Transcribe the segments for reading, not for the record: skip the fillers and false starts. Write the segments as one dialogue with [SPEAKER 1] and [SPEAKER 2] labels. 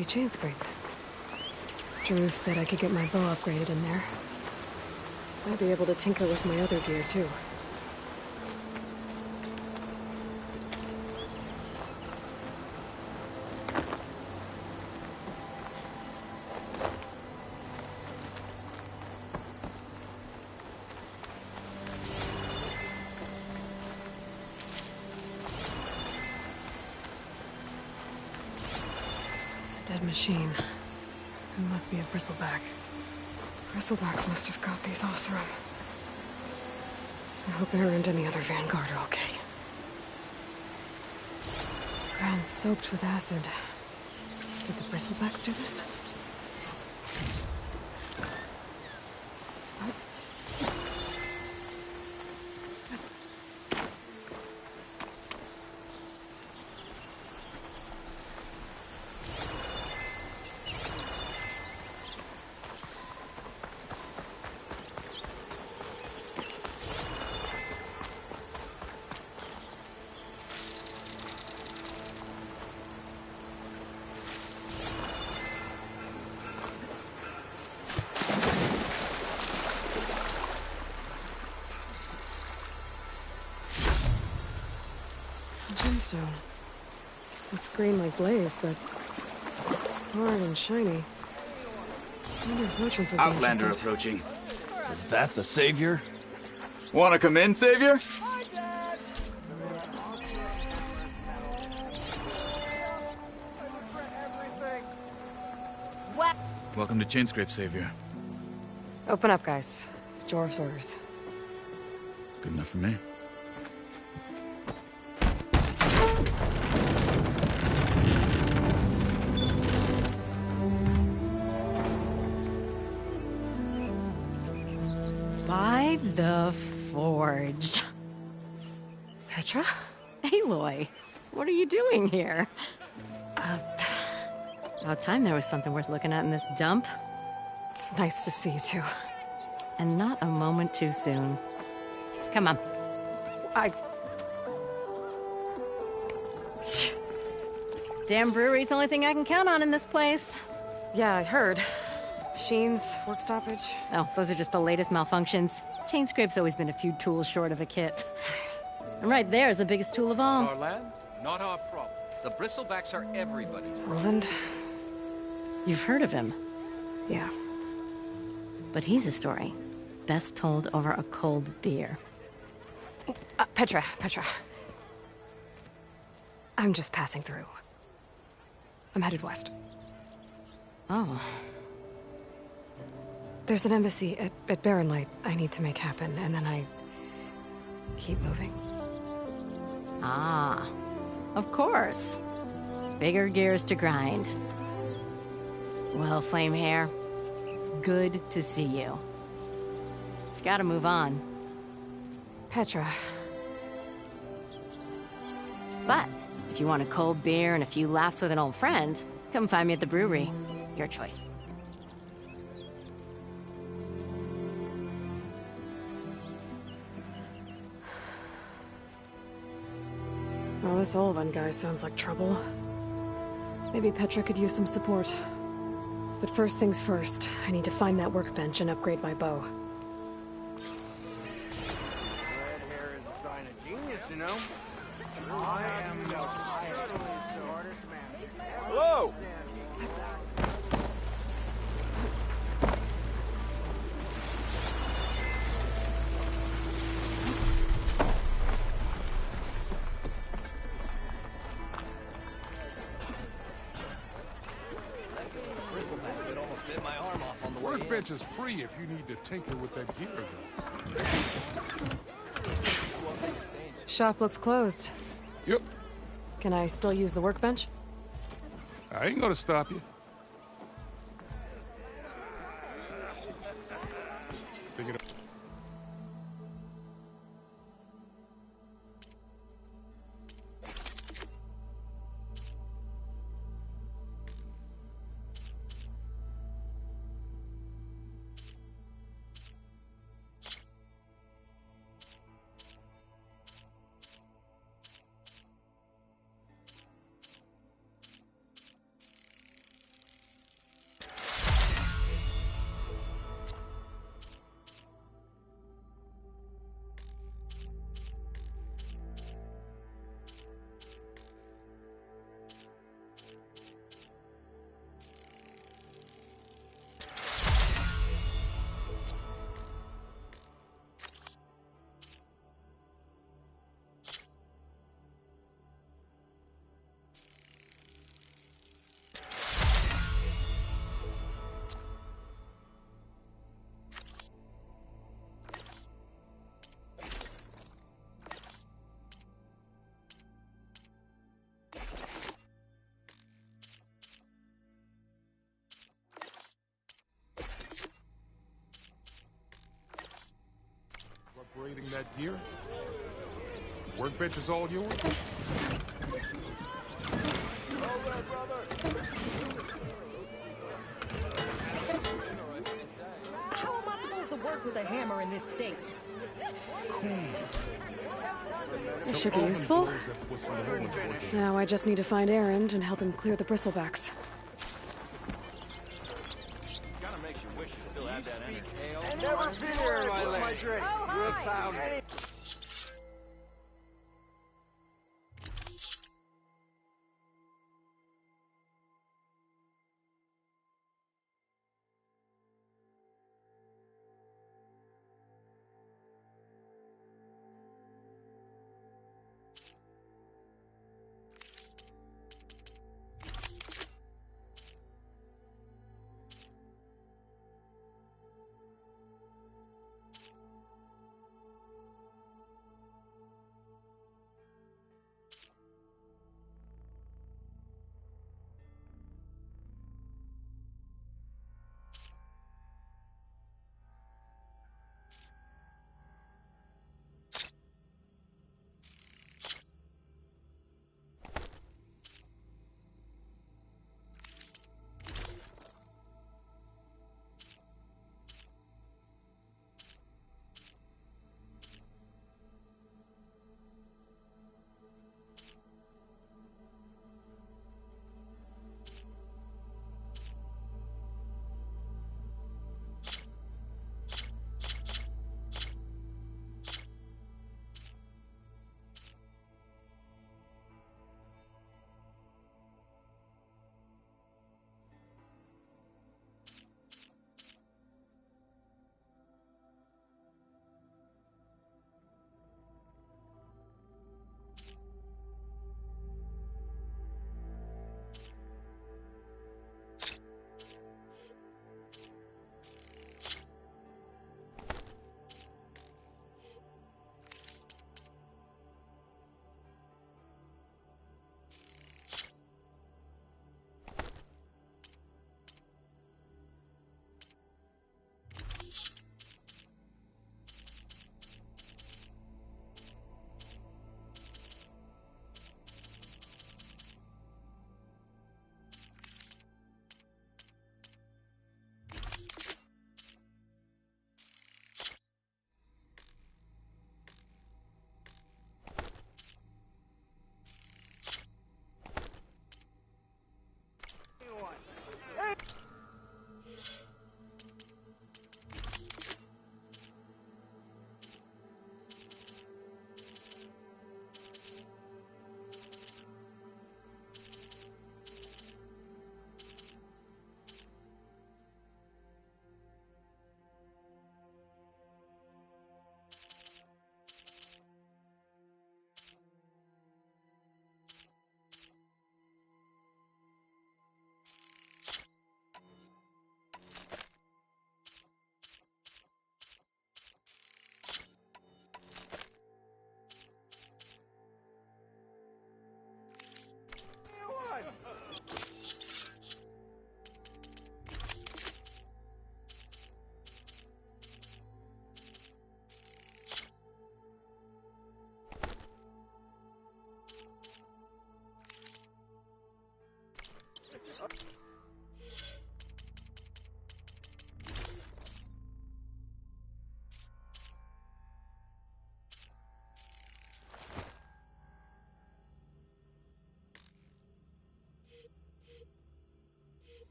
[SPEAKER 1] be Chainscrape. Drew said I could get my bow upgraded in there. Might be able to tinker with my other gear, too. Dead machine. It must be a bristleback. Bristlebacks must have got these Oseram. I hope Erend and the other Vanguard are okay. Ground soaked with acid. Did the bristlebacks do this? Gemstone. It's green like blaze, but it's hard and shiny. I wonder if merchants would be
[SPEAKER 2] Outlander
[SPEAKER 1] interested.
[SPEAKER 2] approaching.
[SPEAKER 3] Is that the savior?
[SPEAKER 2] Wanna come in, Savior?
[SPEAKER 4] What?
[SPEAKER 2] Welcome to Chainscrape, Savior.
[SPEAKER 1] Open up, guys. Jorv's orders.
[SPEAKER 2] Good enough for me.
[SPEAKER 4] By the Forge.
[SPEAKER 1] Petra?
[SPEAKER 4] Aloy, what are you doing here? About time there was something worth looking at in this dump.
[SPEAKER 1] It's nice to see you, too.
[SPEAKER 4] And not a moment too soon. Come on. Damn brewery's the only thing I can count on in this place.
[SPEAKER 1] Yeah, I heard. Machines, work stoppage.
[SPEAKER 4] Oh, those are just the latest malfunctions. Chainscrape's always been a few tools short of a kit. And right there is the biggest tool of all.
[SPEAKER 5] Our land, not our problem. The bristlebacks are everybody's problem.
[SPEAKER 1] Roland?
[SPEAKER 4] You've heard of him,
[SPEAKER 1] Yeah.
[SPEAKER 4] but he's a story best told over a cold beer.
[SPEAKER 1] Petra. I'm just passing through. I'm headed west.
[SPEAKER 4] Oh,
[SPEAKER 1] There's an embassy at Barren Light I need to make happen, and then I keep moving.
[SPEAKER 4] ah, of course. Bigger gears to grind. Well, Flamehair, good to see you. You've got to move on.
[SPEAKER 1] Petra.
[SPEAKER 4] But if you want a cold beer and a few laughs with an old friend, come find me at the brewery. Your choice.
[SPEAKER 1] Well, this Olvan guy sounds like trouble. Maybe Petra could use some support. But first things first, I need to find that workbench and upgrade my bow.
[SPEAKER 6] Red hair is a sign of genius, you know? I am the smartest man.
[SPEAKER 2] Hello!
[SPEAKER 7] Workbench is free if you need to tinker with that gear, though.
[SPEAKER 1] Shop looks closed.
[SPEAKER 7] Yep,
[SPEAKER 1] Can I still use the workbench?
[SPEAKER 7] I ain't gonna stop you. Pick it up. operating that gear? Workbench is all yours?
[SPEAKER 8] How am I supposed to work with a hammer in this state?
[SPEAKER 1] This should be useful. Now I just need to find Erend and help him clear the bristlebacks.
[SPEAKER 6] Kinda makes you wish you still had that energy. Never fear, my lady. You have found me.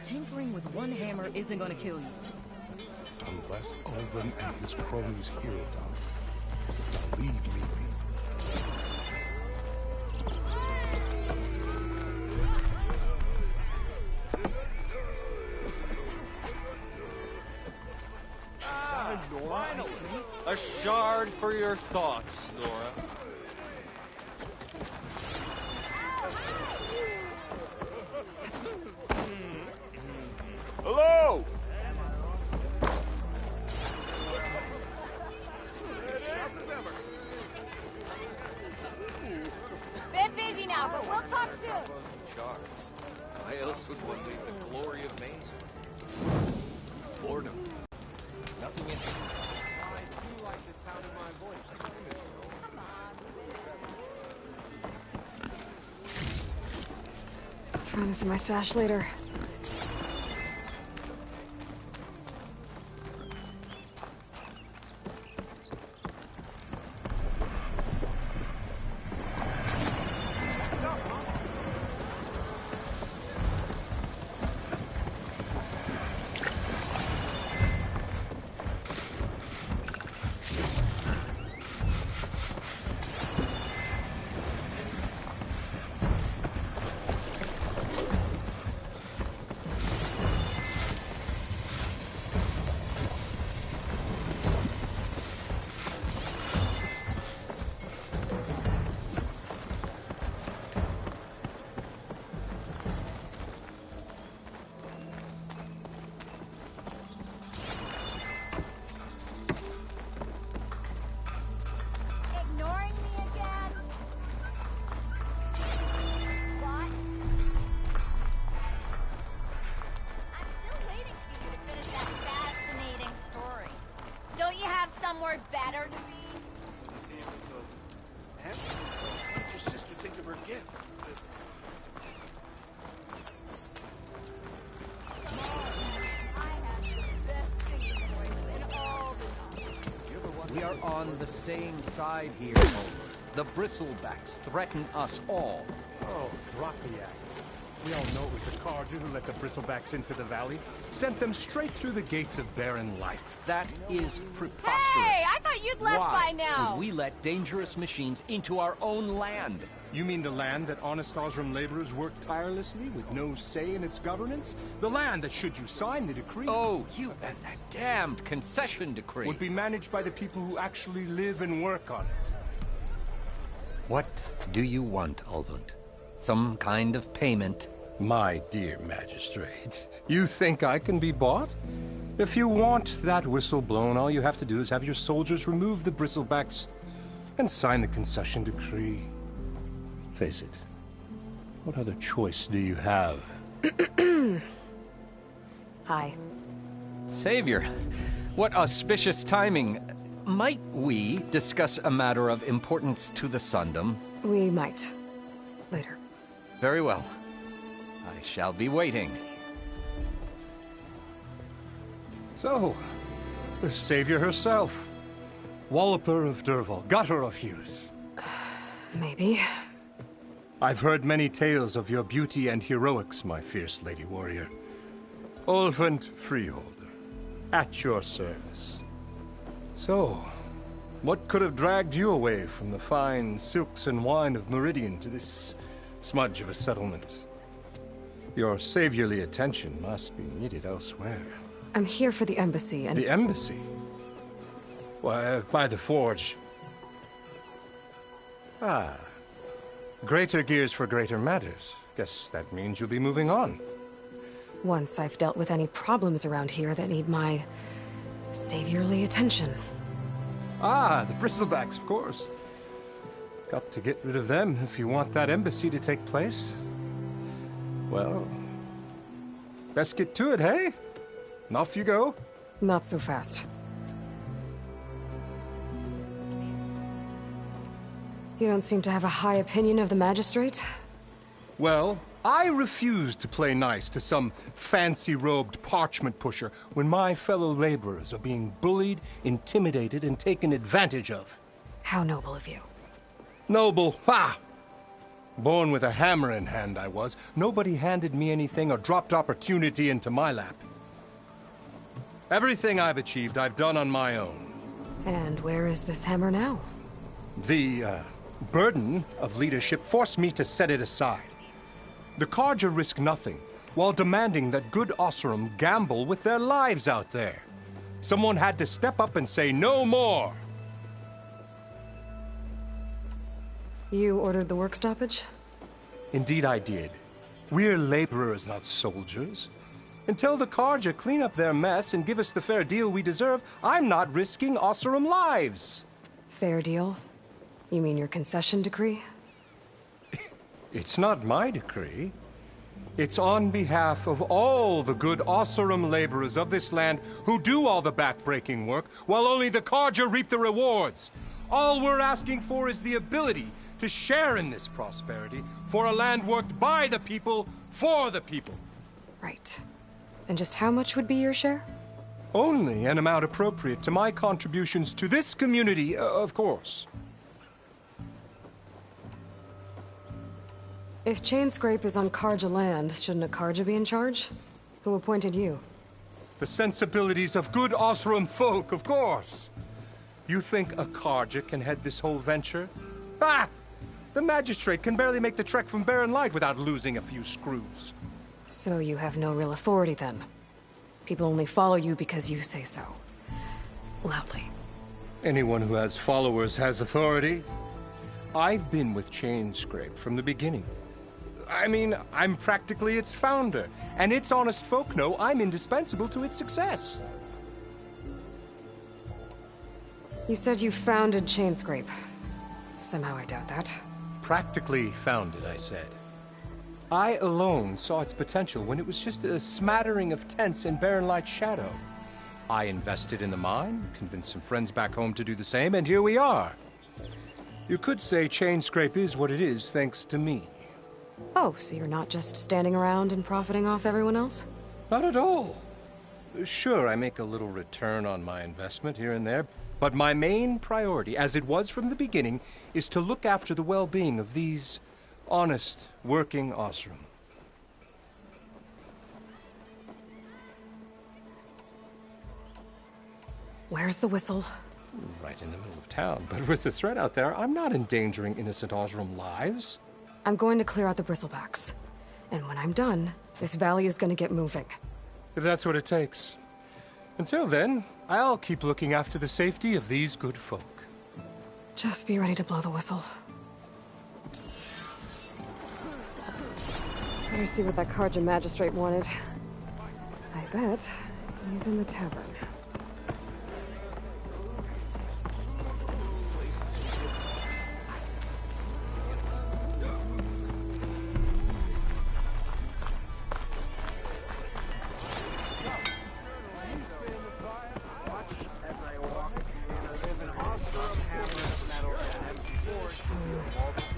[SPEAKER 8] Tinkering with one hammer isn't gonna kill you.
[SPEAKER 7] Unless Ulvin and his cronies hear about it. Now leave me be.
[SPEAKER 5] Finally, a shard for your thoughts, Nora.
[SPEAKER 6] Hello!
[SPEAKER 1] Find this in my stash later.
[SPEAKER 9] Ignoring me again? What? I'm still waiting for you to finish that fascinating story. Don't you have somewhere better to be?
[SPEAKER 7] What did your sister think of her gift?
[SPEAKER 9] I have the best singing voice in all the
[SPEAKER 3] We are on the same side here, Mulder. The Bristlebacks threaten us all.
[SPEAKER 10] Oh, drop the act. We all know it was the Carja who let the Bristlebacks into the valley. Sent them straight through the gates of Barren Light.
[SPEAKER 3] That is preposterous.
[SPEAKER 9] Hey, I thought you'd left
[SPEAKER 3] Why
[SPEAKER 9] by now.
[SPEAKER 3] would we let dangerous machines into our own land?
[SPEAKER 10] You mean the land that honest Osram laborers work tirelessly with no say in its governance? The land that, should you sign the decree...
[SPEAKER 3] Oh, you and that damned concession decree.
[SPEAKER 10] ...would be managed by the people who actually live and work on it.
[SPEAKER 3] What do you want, Ulvund? Some kind of payment?
[SPEAKER 10] My dear magistrate, you think I can be bought? If you want that whistle blown, all you have to do is have your soldiers remove the Bristlebacks and sign the concession decree. Face it, what other choice do you have?
[SPEAKER 1] Hi.
[SPEAKER 3] Savior, what auspicious timing. Might we discuss a matter of importance to the Sundom?
[SPEAKER 1] We might. Later.
[SPEAKER 3] Very well. I shall be waiting.
[SPEAKER 10] So, the Savior herself. Walloper of Derval, Gutter of Hughes.
[SPEAKER 1] Maybe.
[SPEAKER 10] I've heard many tales of your beauty and heroics, my fierce lady warrior. Ulvund Freeholder, at your service. So, what could have dragged you away from the fine silks and wine of Meridian to this smudge of a settlement? Your saviorly attention must be needed elsewhere.
[SPEAKER 1] I'm here for the embassy and...
[SPEAKER 10] The embassy? Why, by the forge. Ah. Greater gears for greater matters. Guess that means you'll be moving on.
[SPEAKER 1] Once I've dealt with any problems around here that need my... saviorly attention.
[SPEAKER 10] Ah, the Bristlebacks, of course. Got to get rid of them if you want that embassy to take place. Well, best get to it, hey? And off you go.
[SPEAKER 1] Not so fast. You don't seem to have a high opinion of the magistrate?
[SPEAKER 10] Well, I refuse to play nice to some fancy-robed parchment pusher when my fellow laborers are being bullied, intimidated, and taken advantage of.
[SPEAKER 1] How noble of you.
[SPEAKER 10] Noble? Ha! Born with a hammer in hand, I was. Nobody handed me anything or dropped opportunity into my lap. Everything I've achieved, I've done on my own.
[SPEAKER 1] And where is this hammer now?
[SPEAKER 10] The, burden of leadership forced me to set it aside. The Carja risk nothing, while demanding that good Osram gamble with their lives out there. Someone had to step up and say no more!
[SPEAKER 1] You ordered the work stoppage?
[SPEAKER 10] Indeed I did. We're laborers, not soldiers. Until the Carja clean up their mess and give us the fair deal we deserve, I'm not risking Osram lives!
[SPEAKER 1] Fair deal? You mean your concession decree?
[SPEAKER 10] It's not my decree. It's on behalf of all the good Osram laborers of this land who do all the backbreaking work, while only the Carja reap the rewards. All we're asking for is the ability to share in this prosperity for a land worked by the people, for the people.
[SPEAKER 1] Right. And just how much would be your share?
[SPEAKER 10] Only an amount appropriate to my contributions to this community, of course.
[SPEAKER 1] If Chainscrape is on Karja land, shouldn't a Karja be in charge? Who appointed you?
[SPEAKER 10] The sensibilities of good Osram folk, of course. You think a Karja can head this whole venture? Ah! The magistrate can barely make the trek from Barren Light without losing a few screws.
[SPEAKER 1] So you have no real authority then? People only follow you because you say so. Loudly.
[SPEAKER 10] Anyone who has followers has authority. I've been with Chainscrape from the beginning. I mean, I'm practically its founder, and its honest folk know I'm indispensable to its success.
[SPEAKER 1] You said you founded Chainscrape. Somehow I doubt that.
[SPEAKER 10] Practically founded, I said. I alone saw its potential when it was just a smattering of tents in Barren Light's shadow. I invested in the mine, convinced some friends back home to do the same, and here we are. You could say Chainscrape is what it is thanks to me.
[SPEAKER 1] Oh, so you're not just standing around and profiting off everyone else?
[SPEAKER 10] Not at all. Sure, I make a little return on my investment here and there, but my main priority, as it was from the beginning, is to look after the well-being of these honest, working Osram.
[SPEAKER 1] Where's the whistle?
[SPEAKER 10] Right in the middle of town, but with the threat out there, I'm not endangering innocent Osram lives.
[SPEAKER 1] I'm going to clear out the bristlebacks. And when I'm done, this valley is going to get moving.
[SPEAKER 10] If that's what it takes. Until then, I'll keep looking after the safety of these good folk.
[SPEAKER 1] Just be ready to blow the whistle. Better see what that Karja magistrate wanted. I bet he's in the tavern.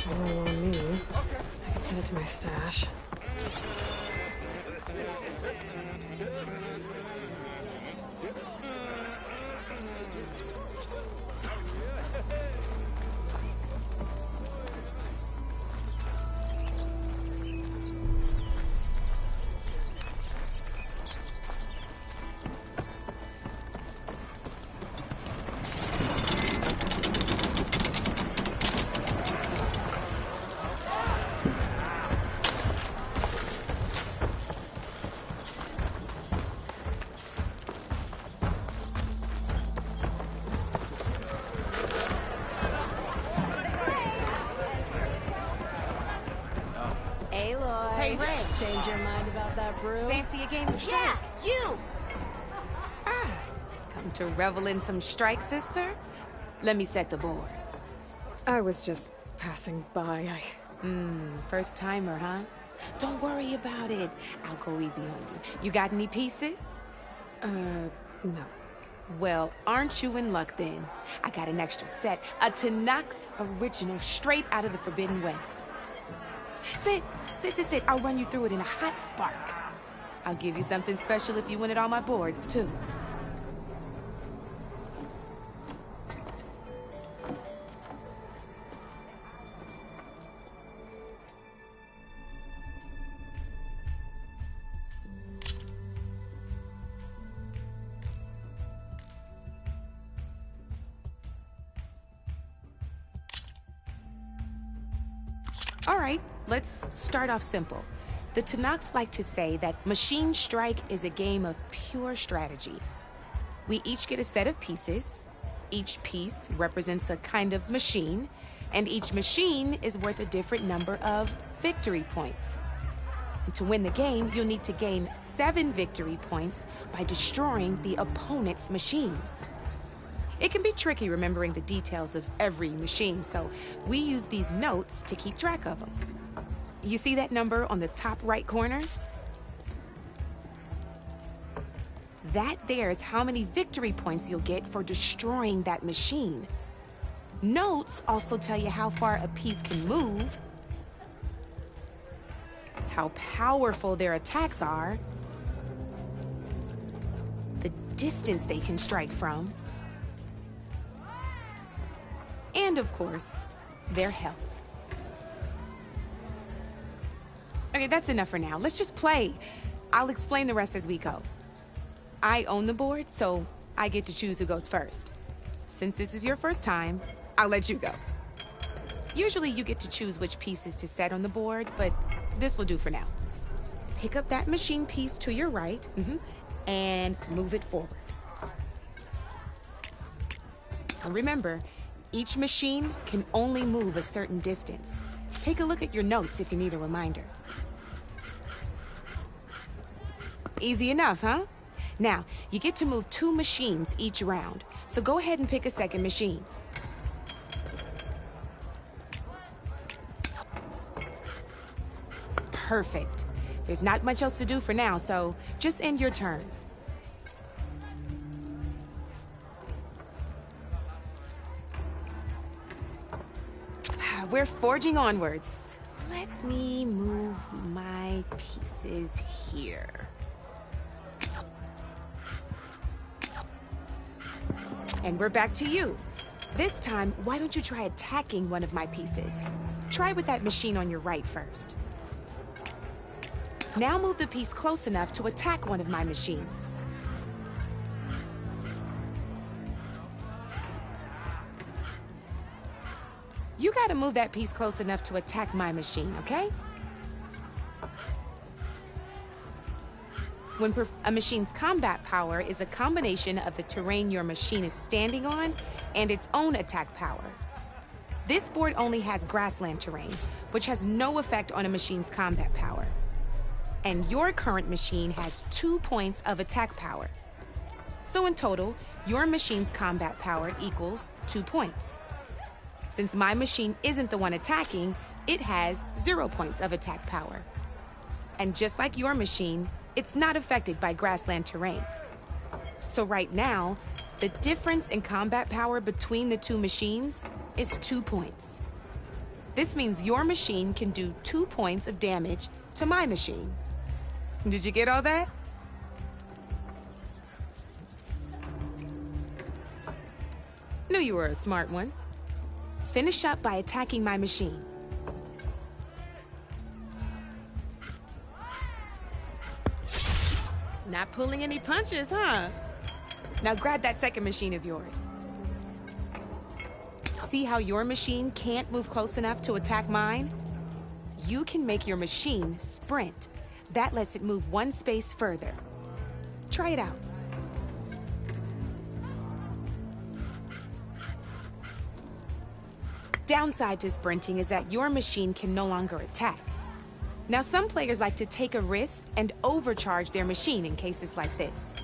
[SPEAKER 1] All on me. I can send it to my stash.
[SPEAKER 4] Hey, Ray, change your mind about that brew?
[SPEAKER 11] Fancy a game of strike?
[SPEAKER 9] Yeah, you!
[SPEAKER 11] Come to revel in some strike, sister? Let me set the board.
[SPEAKER 1] I was just passing by.
[SPEAKER 11] First timer, huh? Don't worry about it. I'll go easy on you. You got any pieces?
[SPEAKER 1] No.
[SPEAKER 11] Well, aren't you in luck then? I got an extra set. A Tanakh original straight out of the Forbidden West. Sit. I'll run you through it in a hot spark. I'll give you something special if you win at all my boards, too. All right, let's start off simple. The Tanakh like to say that Machine Strike is a game of pure strategy. We each get a set of pieces. Each piece represents a kind of machine, and each machine is worth a different number of victory points. And to win the game, you'll need to gain 7 victory points by destroying the opponent's machines. It can be tricky remembering the details of every machine, so we use these notes to keep track of them. You see that number on the top right corner? That there is how many victory points you'll get for destroying that machine. Notes also tell you how far a piece can move, how powerful their attacks are, the distance they can strike from, and of course, their health. Okay, that's enough for now. Let's just play. I'll explain the rest as we go. I own the board, so I get to choose who goes first. Since this is your first time, I'll let you go. Usually you get to choose which pieces to set on the board, but this will do for now. Pick up that machine piece to your right, and move it forward. And remember, each machine can only move a certain distance. Take a look at your notes if you need a reminder. Easy enough, huh? Now, you get to move 2 machines each round, so go ahead and pick a second machine. Perfect. There's not much else to do for now, so just end your turn. We're forging onwards. Let me move my pieces here. And we're back to you. This time, why don't you try attacking one of my pieces? Try with that machine on your right first. Now move the piece close enough to attack one of my machines. You gotta move that piece close enough to attack my machine, okay? When a machine's combat power is a combination of the terrain your machine is standing on and its own attack power. This board only has grassland terrain, which has no effect on a machine's combat power. And your current machine has 2 points of attack power. So in total, your machine's combat power equals 2 points. Since my machine isn't the one attacking, it has 0 points of attack power. And just like your machine, it's not affected by grassland terrain. So right now, the difference in combat power between the 2 machines is 2 points. This means your machine can do 2 points of damage to my machine. Did you get all that? Knew you were a smart one. Finish up by attacking my machine. Not pulling any punches, huh? Now grab that second machine of yours. See how your machine can't move close enough to attack mine? You can make your machine sprint. That lets it move 1 space further. Try it out. Downside to sprinting is that your machine can no longer attack. Now, some players like to take a risk and overcharge their machine in cases like this.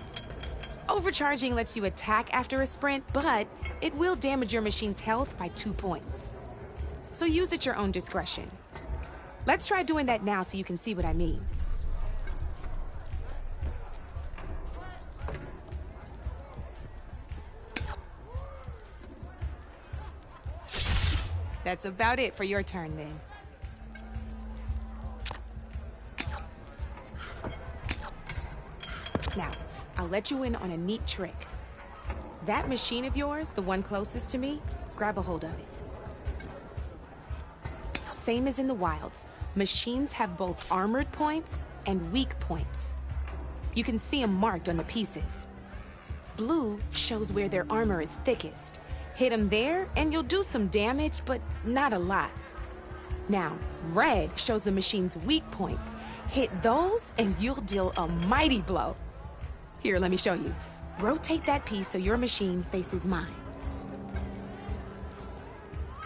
[SPEAKER 11] Overcharging lets you attack after a sprint, but it will damage your machine's health by 2 points. So use at your own discretion. Let's try doing that now so you can see what I mean. That's about it for your turn, then. Now, I'll let you in on a neat trick. That machine of yours, the one closest to me, grab a hold of it. Same as in the wilds, machines have both armored points and weak points. You can see them marked on the pieces. Blue shows where their armor is thickest. Hit them there, and you'll do some damage, but not a lot. Now, red shows the machine's weak points. Hit those, and you'll deal a mighty blow. Here, let me show you. Rotate that piece so your machine faces mine.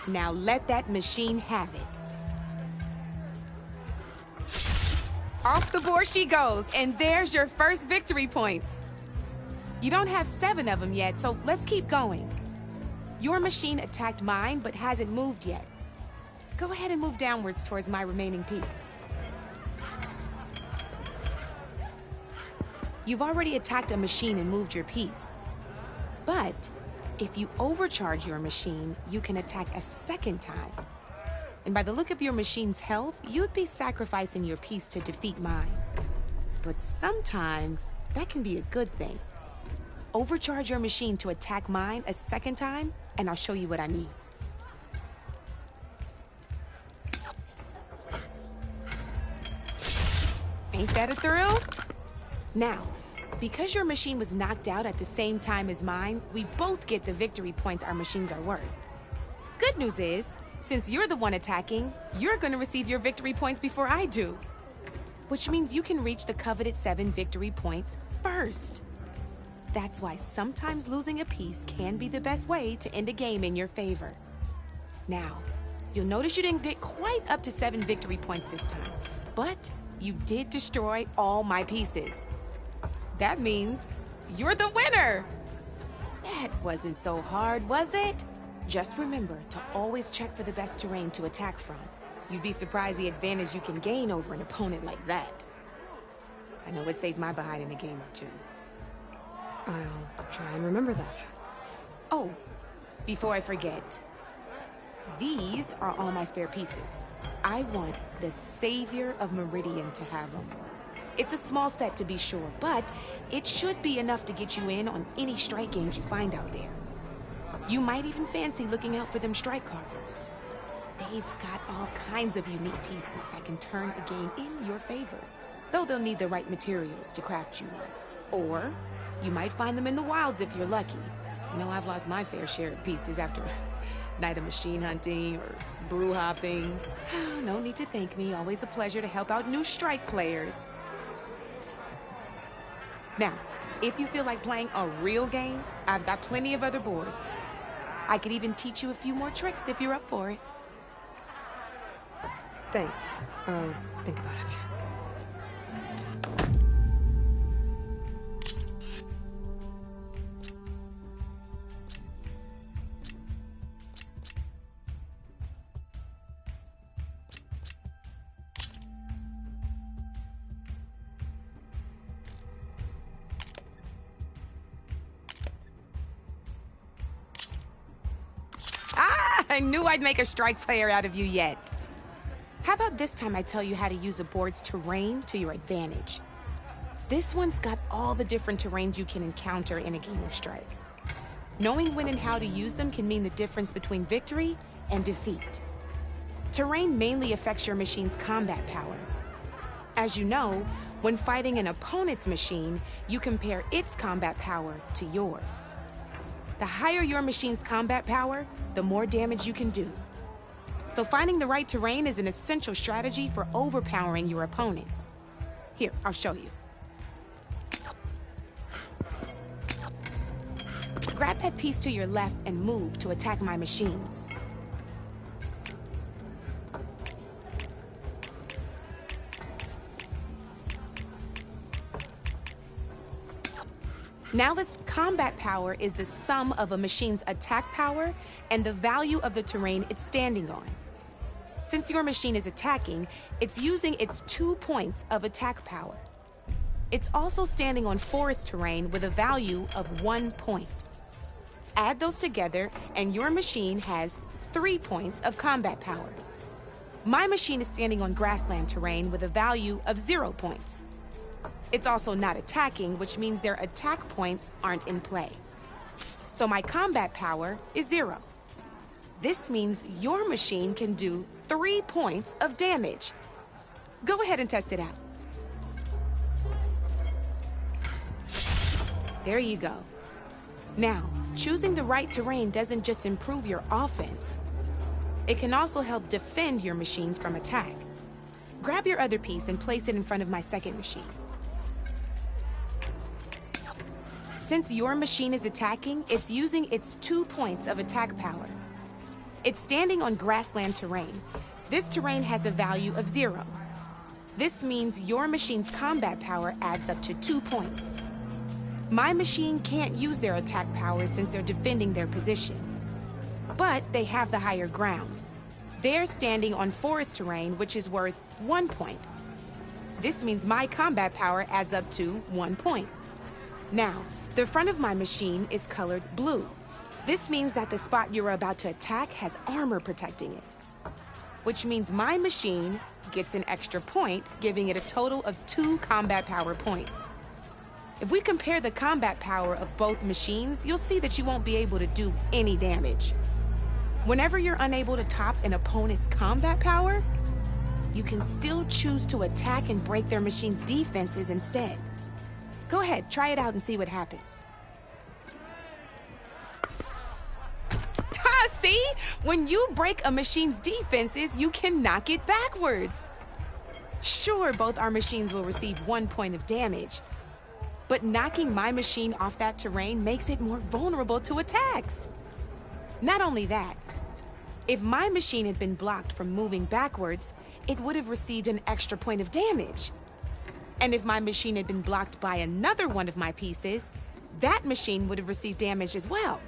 [SPEAKER 11] Now let that machine have it. Off the board she goes, and there's your first victory points. You don't have 7 of them yet, so let's keep going. Your machine attacked mine, but hasn't moved yet. Go ahead and move downwards towards my remaining piece. You've already attacked a machine and moved your piece. But If you overcharge your machine, you can attack a second time. And by the look of your machine's health, you'd be sacrificing your piece to defeat mine. But sometimes, that can be a good thing. Overcharge your machine to attack mine a second time, and I'll show you what I mean. Ain't that a thrill? Now, because your machine was knocked out at the same time as mine, we both get the victory points our machines are worth. Good news is, since you're the one attacking, you're gonna receive your victory points before I do. Which means you can reach the coveted 7 victory points first. That's why sometimes losing a piece can be the best way to end a game in your favor. Now, you'll notice you didn't get quite up to 7 victory points this time, but you did destroy all my pieces. That means you're the winner! That wasn't so hard, was it? Just remember to always check for the best terrain to attack from. You'd be surprised the advantage you can gain over an opponent like that. I know it saved my behind in a game or two.
[SPEAKER 1] I'll try and remember that.
[SPEAKER 11] Oh, before I forget, these are all my spare pieces. I want the Savior of Meridian to have them. It's a small set to be sure, but it should be enough to get you in on any strike games you find out there. You might even fancy looking out for them strike carvers. They've got all kinds of unique pieces that can turn a game in your favor, though they'll need the right materials to craft you one. Or you might find them in the wilds if you're lucky. You know, I've lost my fair share of pieces after a night of machine hunting or brew hopping. No need to thank me. Always a pleasure to help out new strike players. Now, if you feel like playing a real game, I've got plenty of other boards. I could even teach you a few more tricks if you're up for it.
[SPEAKER 1] Thanks. I'll think about it.
[SPEAKER 11] I knew I'd make a strike player out of you yet. How about this time I tell you how to use a board's terrain to your advantage? This one's got all the different terrains you can encounter in a game of Strike. Knowing when and how to use them can mean the difference between victory and defeat. Terrain mainly affects your machine's combat power. As you know, when fighting an opponent's machine, you compare its combat power to yours. The higher your machine's combat power, the more damage you can do. So finding the right terrain is an essential strategy for overpowering your opponent. Here, I'll show you. Grab that piece to your left and move to attack my machines. Now let's combat power is the sum of a machine's attack power and the value of the terrain it's standing on. Since your machine is attacking, it's using its 2 points of attack power. It's also standing on forest terrain with a value of 1 point. Add those together and your machine has 3 points of combat power. My machine is standing on grassland terrain with a value of 0 points. It's also not attacking, which means their attack points aren't in play. So my combat power is 0. This means your machine can do 3 points of damage. Go ahead and test it out. There you go. Now, choosing the right terrain doesn't just improve your offense. It can also help defend your machines from attack. Grab your other piece and place it in front of my second machine. Since your machine is attacking, it's using its 2 points of attack power. It's standing on grassland terrain. This terrain has a value of 0. This means your machine's combat power adds up to 2 points. My machine can't use their attack powers since they're defending their position. But they have the higher ground. They're standing on forest terrain, which is worth 1 point. This means my combat power adds up to 1 point. Now, the front of my machine is colored blue. This means that the spot you're about to attack has armor protecting it. Which means my machine gets an extra point, giving it a total of 2 combat power points. If we compare the combat power of both machines, you'll see that you won't be able to do any damage. Whenever you're unable to top an opponent's combat power, you can still choose to attack and break their machine's defenses instead. Go ahead, try it out and see what happens. Ha, see? When you break a machine's defenses, you can knock it backwards. Sure, both our machines will receive 1 point of damage, but knocking my machine off that terrain makes it more vulnerable to attacks. Not only that, if my machine had been blocked from moving backwards, it would have received an extra point of damage. And if my machine had been blocked by another one of my pieces, that machine would have received damage as well.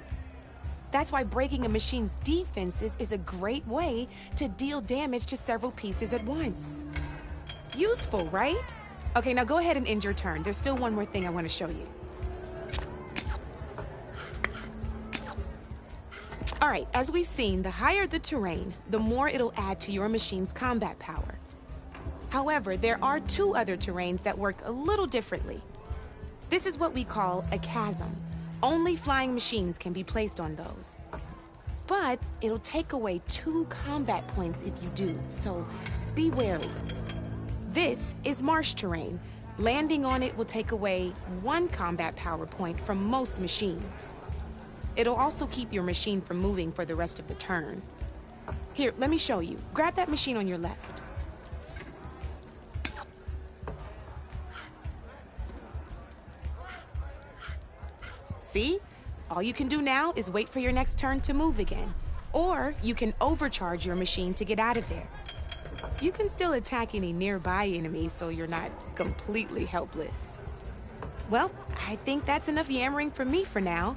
[SPEAKER 11] That's why breaking a machine's defenses is a great way to deal damage to several pieces at once. Useful, right? Okay, now go ahead and end your turn. There's still one more thing I want to show you. All right, as we've seen, the higher the terrain, the more it'll add to your machine's combat power. However, there are 2 other terrains that work a little differently. This is what we call a chasm. Only flying machines can be placed on those. But it'll take away 2 combat points if you do, so be wary. This is marsh terrain. Landing on it will take away 1 combat power point from most machines. It'll also keep your machine from moving for the rest of the turn. Here, let me show you. Grab that machine on your left. See? All you can do now is wait for your next turn to move again. Or you can overcharge your machine to get out of there. You can still attack any nearby enemies so you're not completely helpless. Well, I think that's enough yammering from me for now.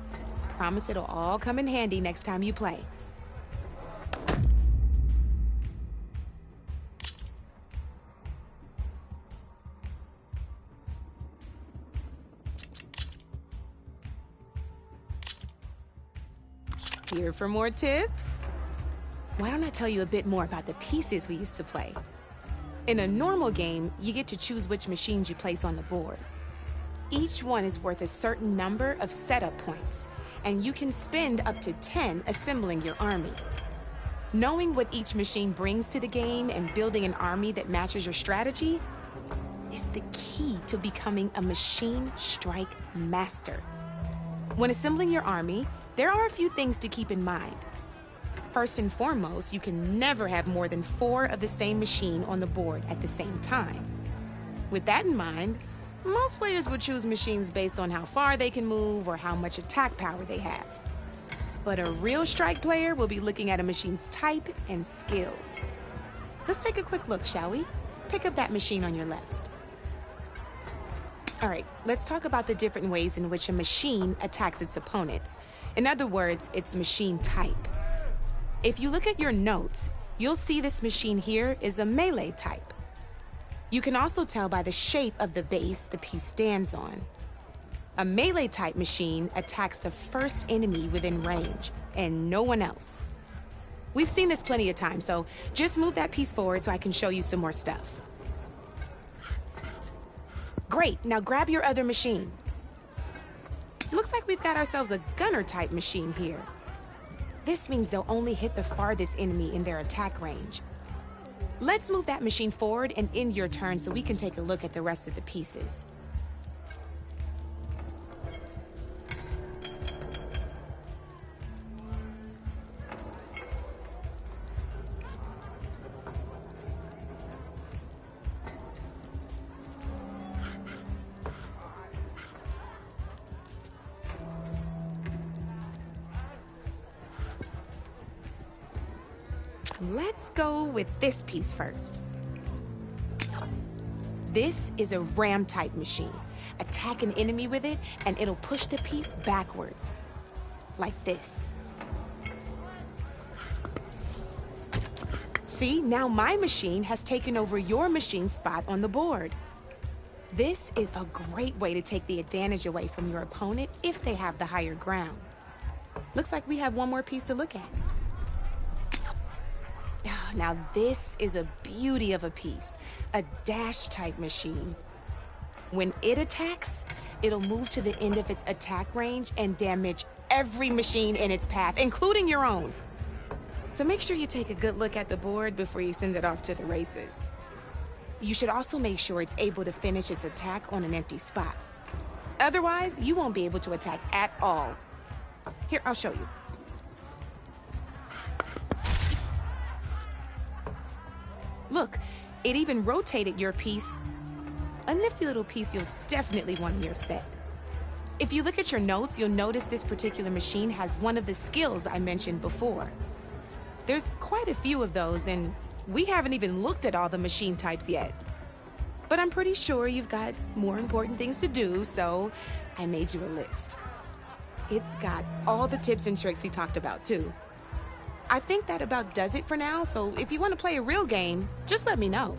[SPEAKER 11] Promise it'll all come in handy next time you play. Here for more tips? Why don't I tell you a bit more about the pieces we used to play? In a normal game, you get to choose which machines you place on the board. Each one is worth a certain number of setup points, and you can spend up to 10 assembling your army. Knowing what each machine brings to the game and building an army that matches your strategy is the key to becoming a machine strike master. When assembling your army, there are a few things to keep in mind. First and foremost, you can never have more than 4 of the same machine on the board at the same time. With that in mind, most players would choose machines based on how far they can move or how much attack power they have. But a real strike player will be looking at a machine's type and skills. Let's take a quick look, shall we? Pick up that machine on your left. All right, let's talk about the different ways in which a machine attacks its opponents. In other words, its machine type. If you look at your notes, you'll see this machine here is a melee type. You can also tell by the shape of the base the piece stands on. A melee-type machine attacks the first enemy within range, and no one else. We've seen this plenty of times, so just move that piece forward so I can show you some more stuff. Great, now grab your other machine. Looks like we've got ourselves a gunner-type machine here. This means they'll only hit the farthest enemy in their attack range. Let's move that machine forward and end your turn so we can take a look at the rest of the pieces. Let's go with this piece first. This is a ram-type machine. Attack an enemy with it, and it'll push the piece backwards. Like this. See, now my machine has taken over your machine's spot on the board. This is a great way to take the advantage away from your opponent if they have the higher ground. Looks like we have one more piece to look at. Now this is a beauty of a piece. A dash-type machine. When it attacks, it'll move to the end of its attack range and damage every machine in its path, including your own. So make sure you take a good look at the board before you send it off to the races. You should also make sure it's able to finish its attack on an empty spot. Otherwise, you won't be able to attack at all. Here, I'll show you. Look, it even rotated your piece. A nifty little piece you'll definitely want in your set. If you look at your notes, you'll notice this particular machine has one of the skills I mentioned before. There's quite a few of those, and we haven't even looked at all the machine types yet. But I'm pretty sure you've got more important things to do, so I made you a list. It's got all the tips and tricks we talked about, too. I think that about does it for now, so if you want to play a real game, just let me know.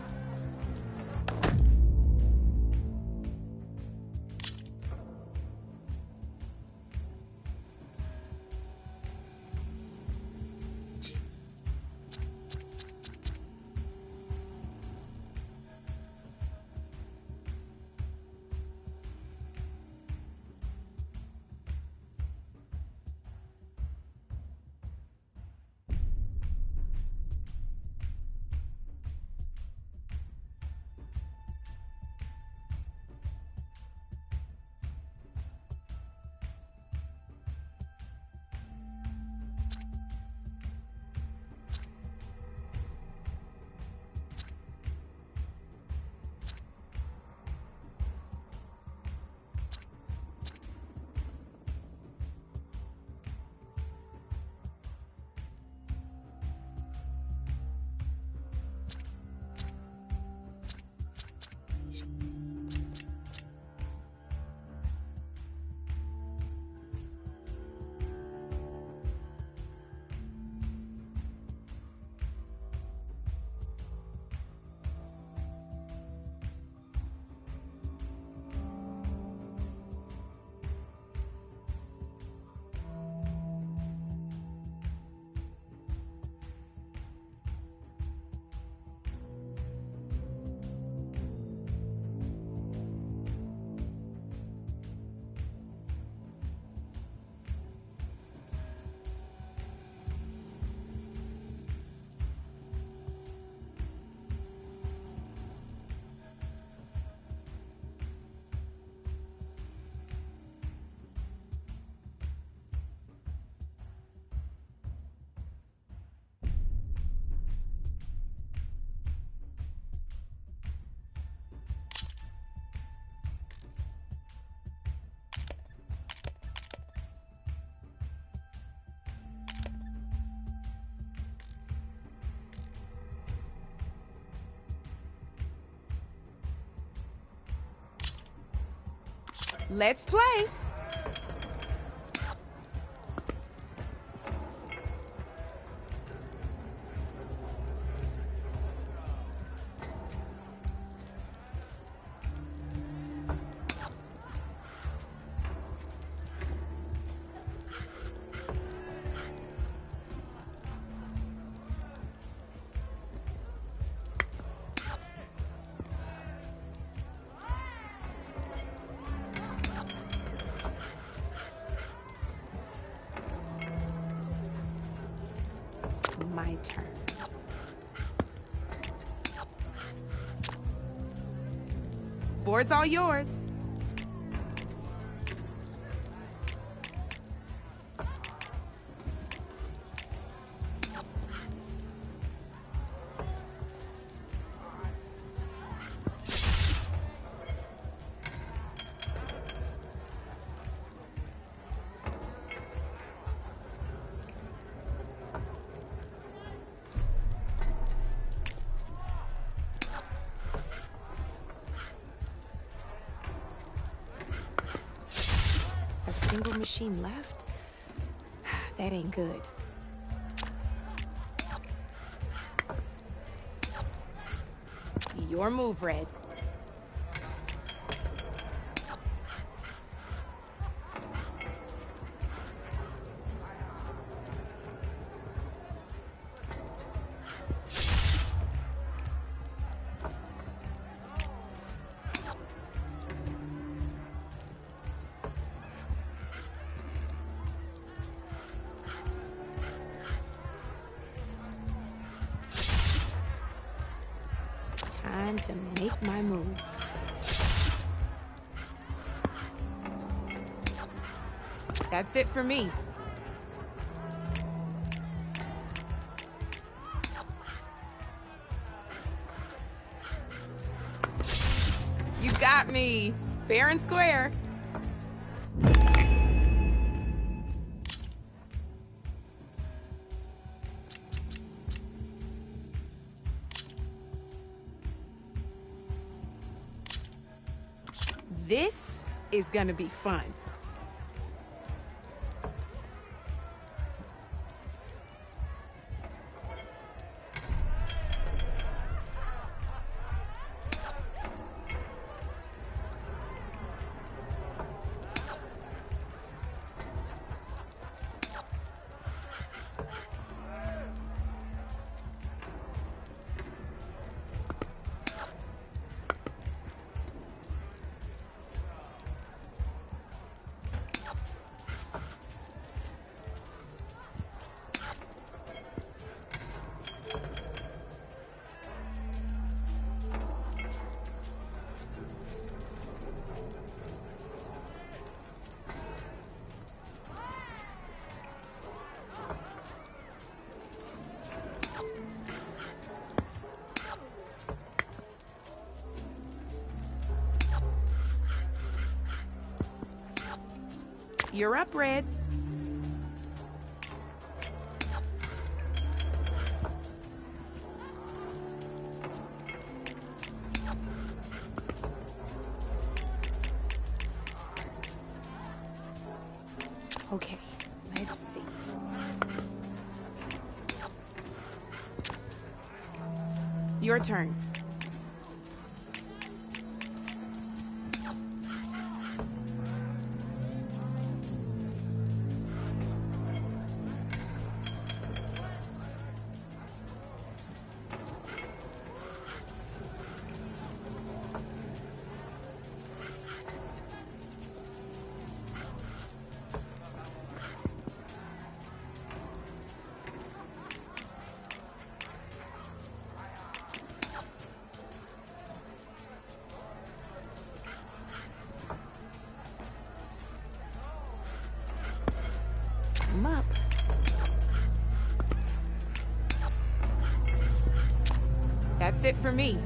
[SPEAKER 11] Let's play. My turn. Board's all yours. Single machine left? That ain't good. Your move, Red. time to make my move. That's it for me. You got me, fair and square. This is gonna be fun. You're up, Red. Okay, let's see. Your turn. I'm up. That's it for me.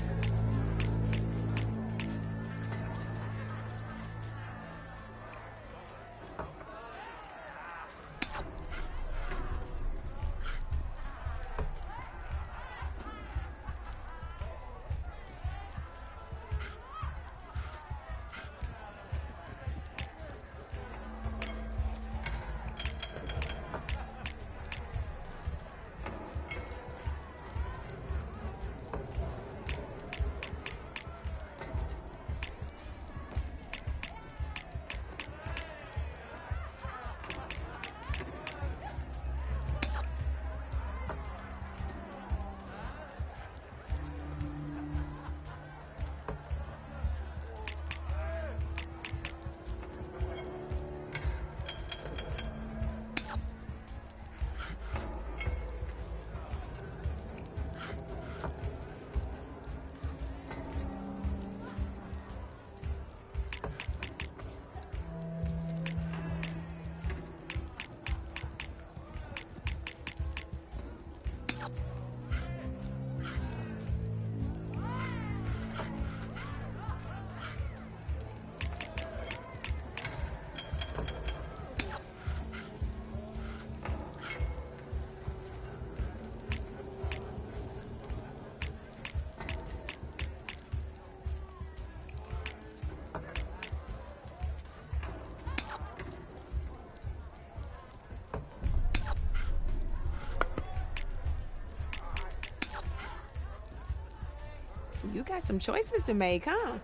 [SPEAKER 11] You got some choices to make, huh?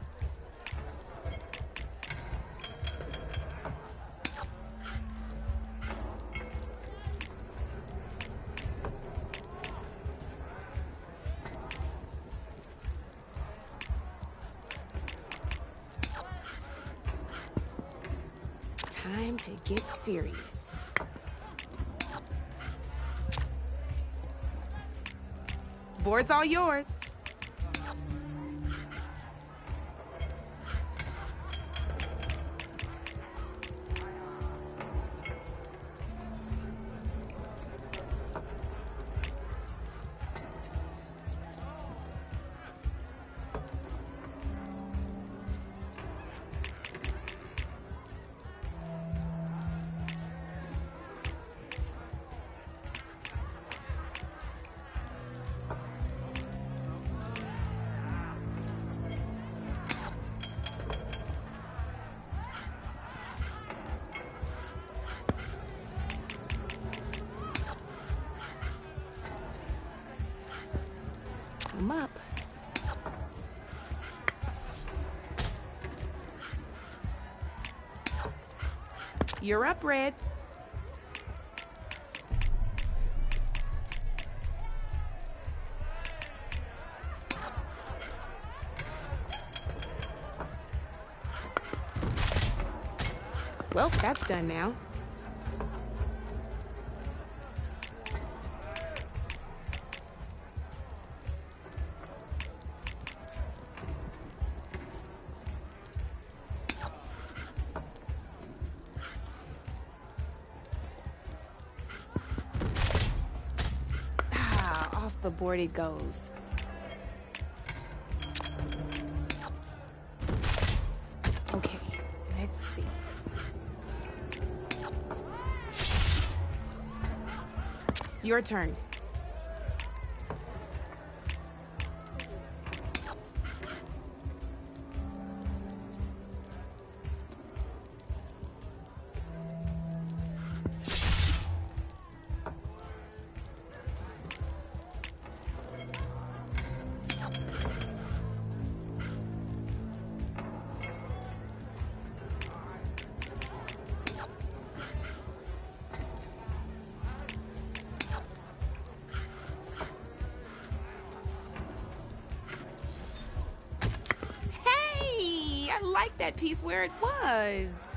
[SPEAKER 11] Time to get serious. Board's all yours. him up. You're up, Red. Well, that's done now. Off the board it goes. Okay, let's see. Your turn. I like that piece where it was.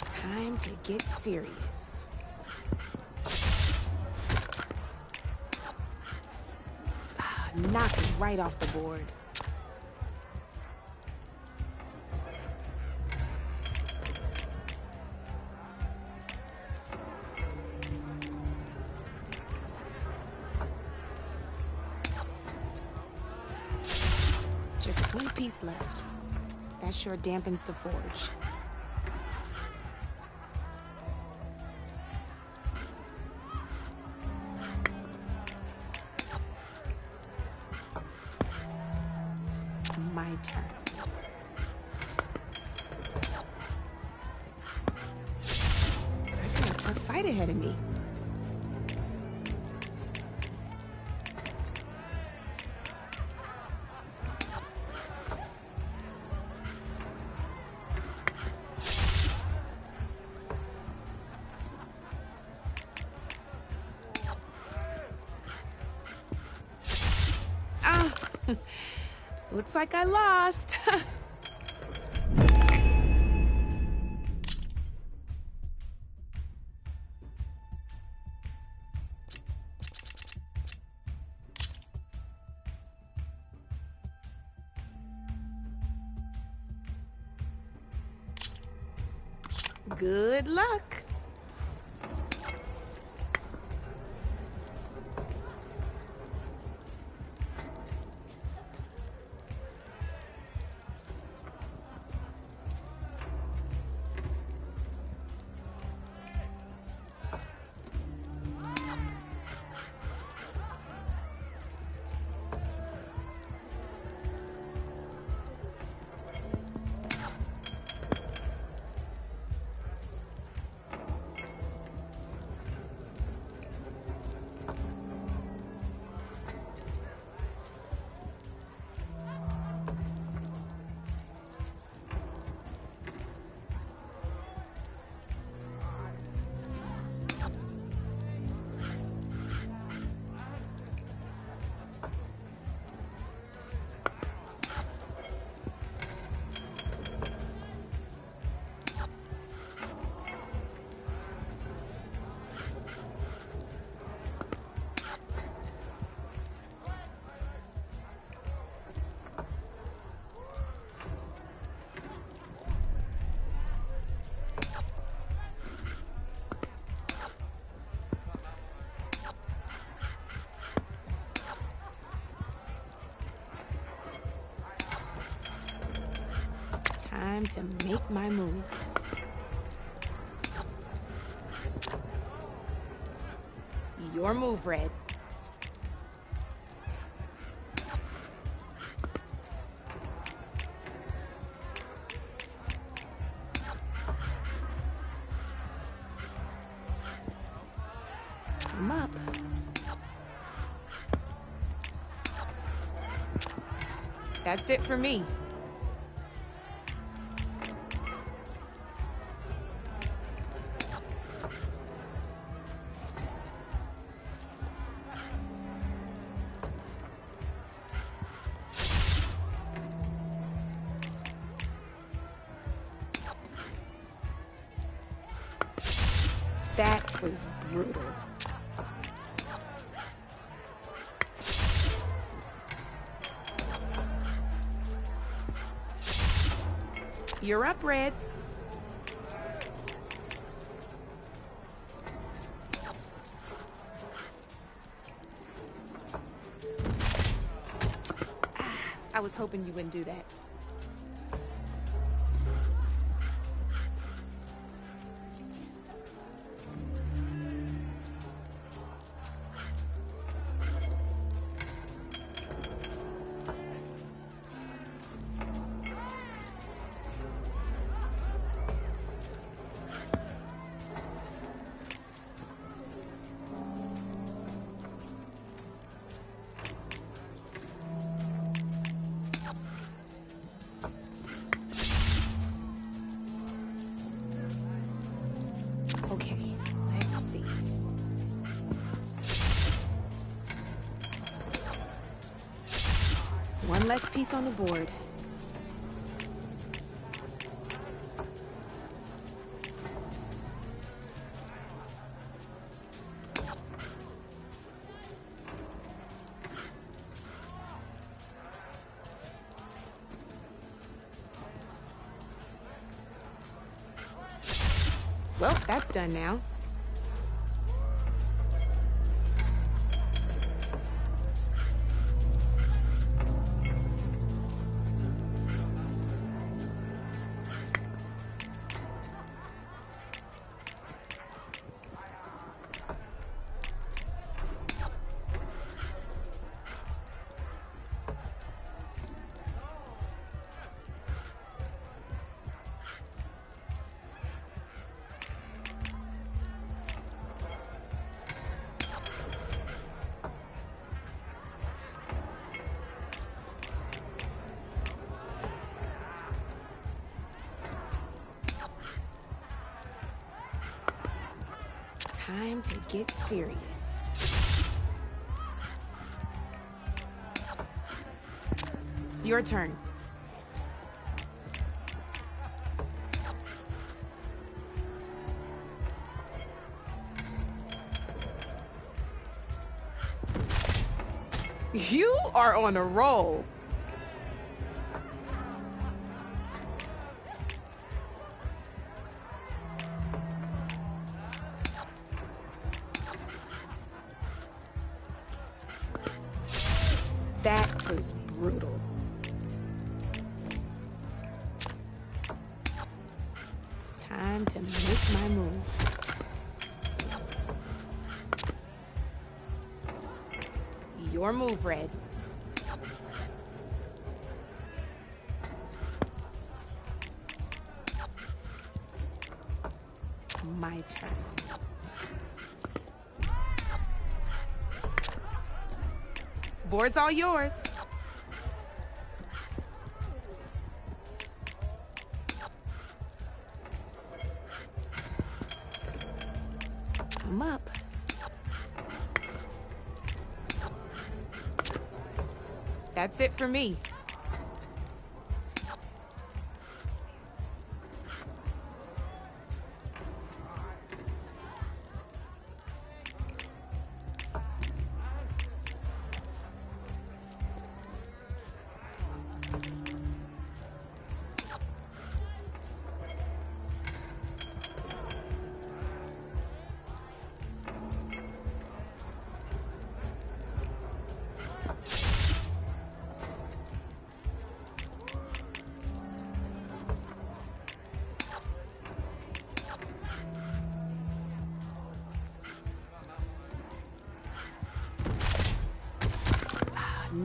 [SPEAKER 11] Time to get serious. Knock it right off the board. Just one piece left. That sure dampens the forge. My turn. I got a tough fight ahead of me. Looks like I lost. Good luck. Time to make my move. Your move, Red. I'm up. That's it for me. That was brutal. You're up, Red. I was hoping you wouldn't do that. Okay, let's see. One less piece on the board. Well, that's done now. Time to get serious. Your turn. You are on a roll. That was brutal. Time to make my move. Your move, Red. My turn. Board's all yours. I'm up. That's it for me.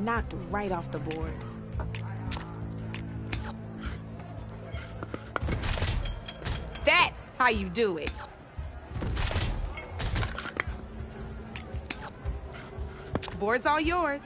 [SPEAKER 11] knocked right off the board. That's how you do it. Board's all yours.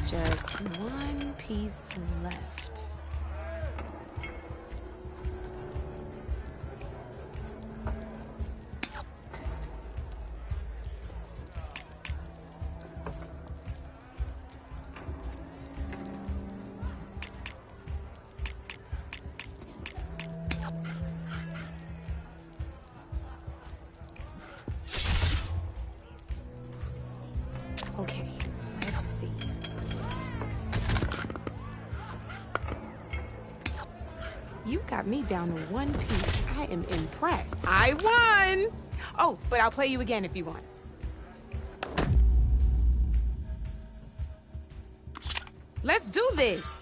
[SPEAKER 11] Just one piece left. Okay, let's see. You got me down to one piece. I am impressed. I won! Oh, but I'll play you again if you want. Let's do this!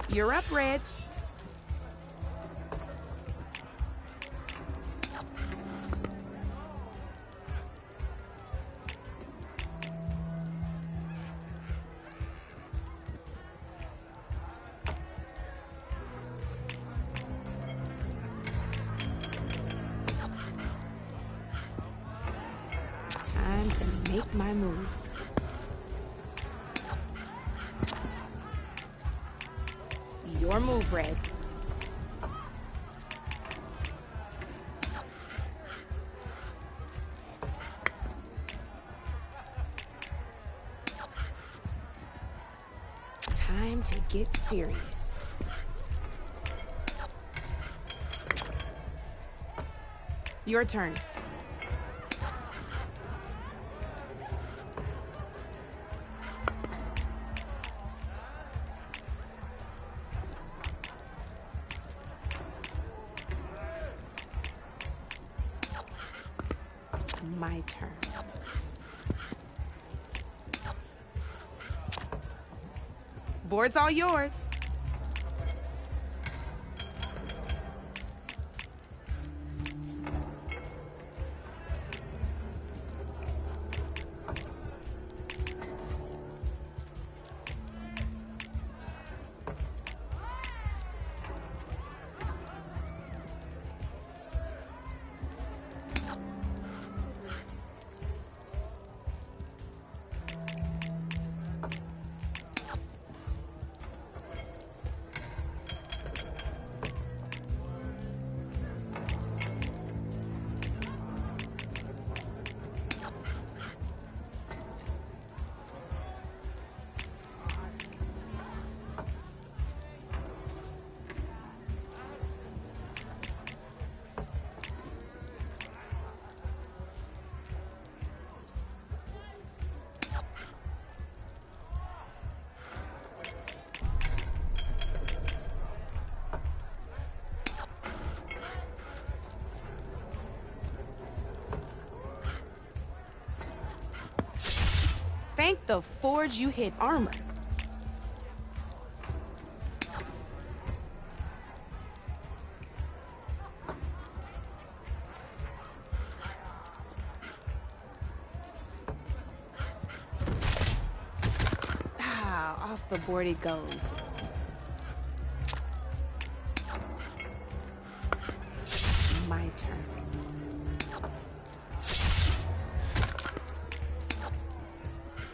[SPEAKER 11] You're up, Red. Time to make my move. Your move, Red. Time to get serious. Your turn. My turn. Board's all yours. Thank the forge you hit armor. Ah, off the board it goes. My turn.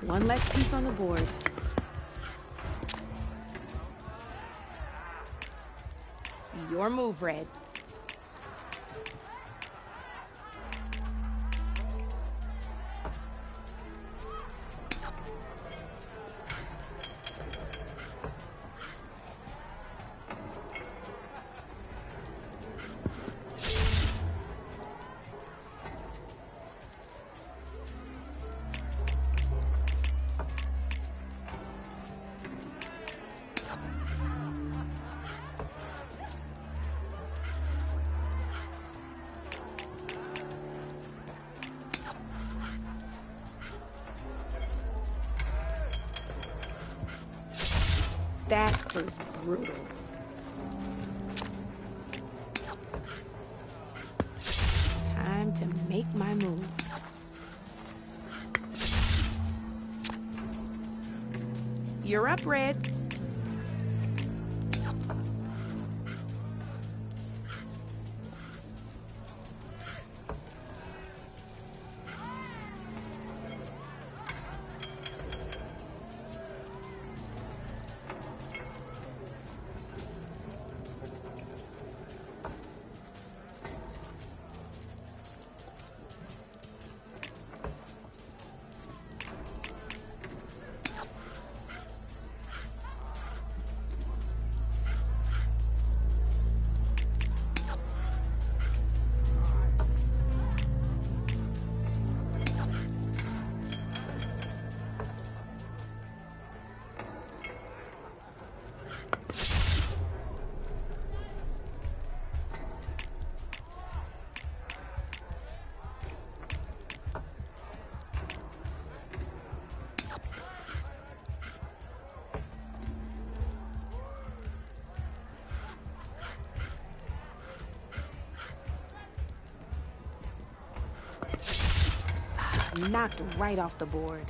[SPEAKER 11] One less piece on the board. Your move, Red. That was brutal. Time to make my move. You're up, Red. Knocked right off the board.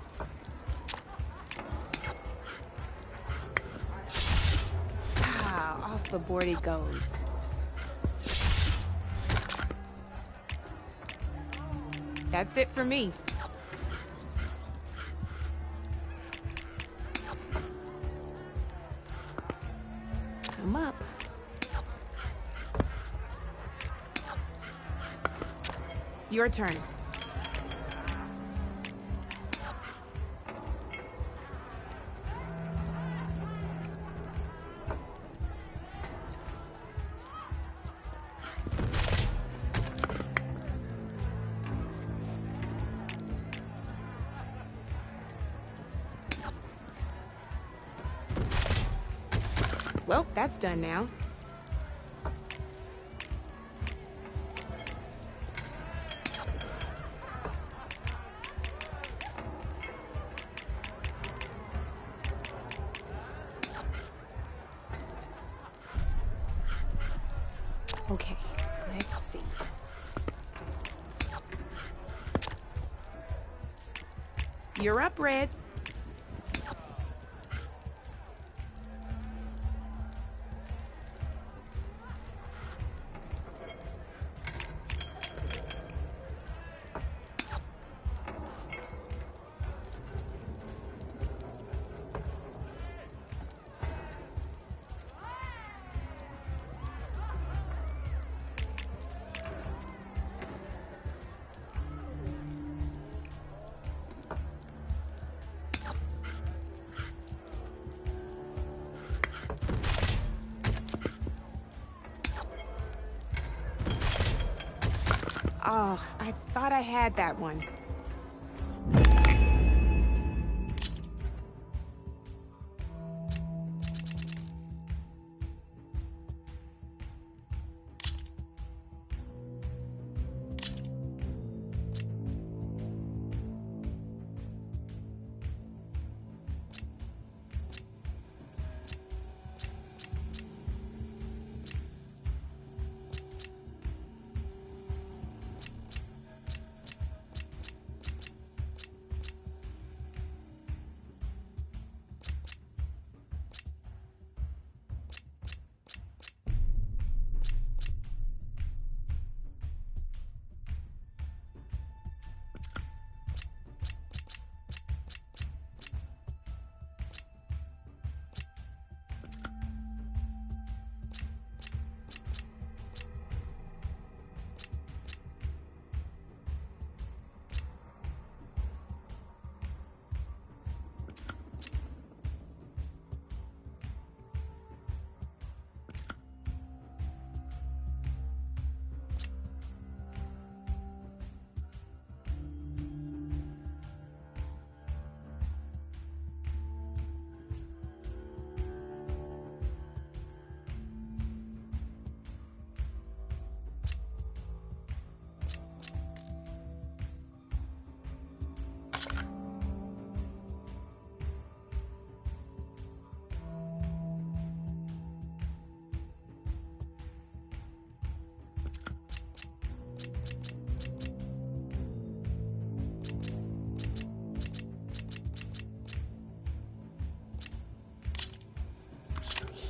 [SPEAKER 11] Ah, off the board it goes. That's it for me. I'm up. Your turn. Well, that's done now. Okay, let's see. You're up, Red. Oh, I thought I had that one.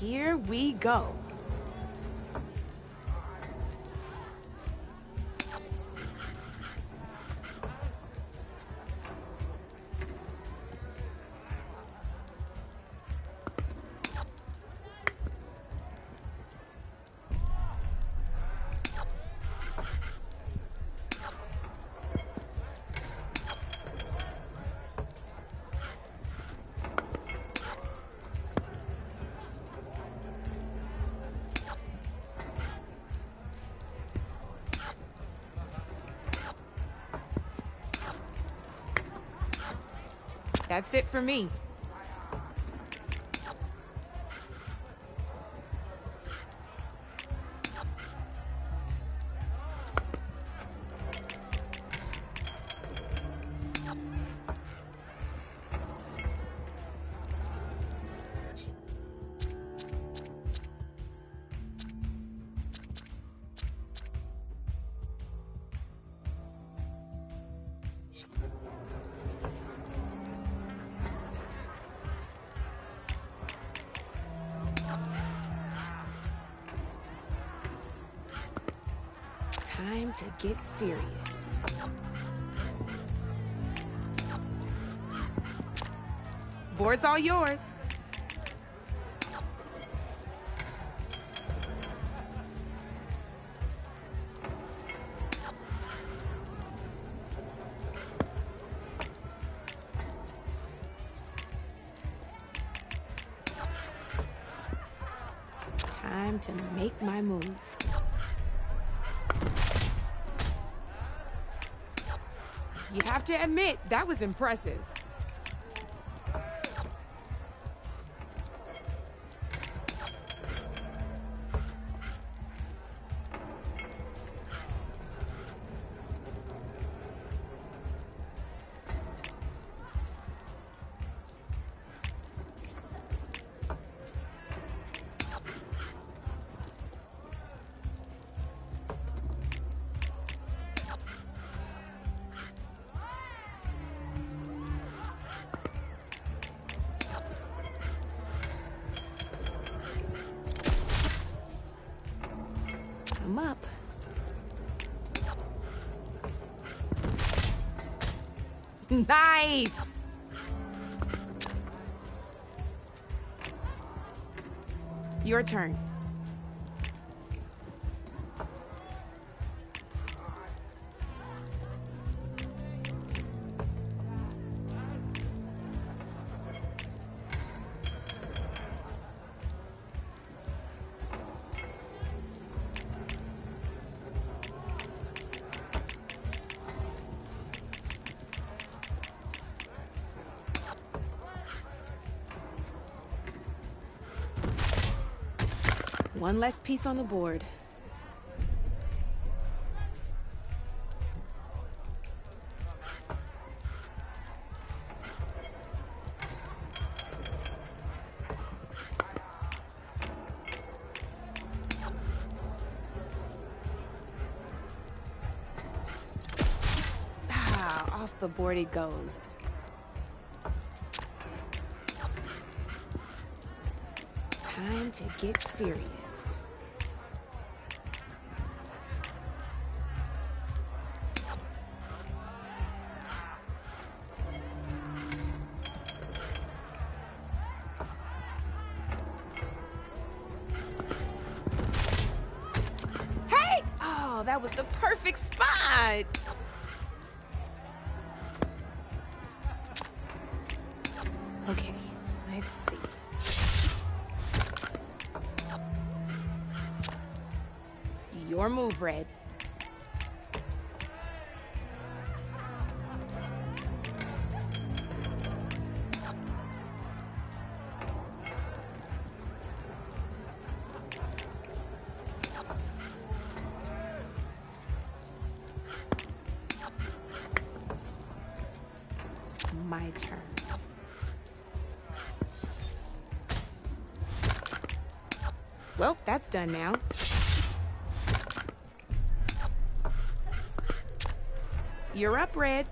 [SPEAKER 11] Here we go. That's it for me. Time to get serious. Board's all yours. Time to make my move. You have to admit, that was impressive. I'm up. Nice! Your turn. One less piece on the board. Ah, off the board it goes. Time to get serious. Hey! Oh, that was the perfect spot. Okay, let's see. Your move, Red. My turn. Well, that's done now. You're up, Red.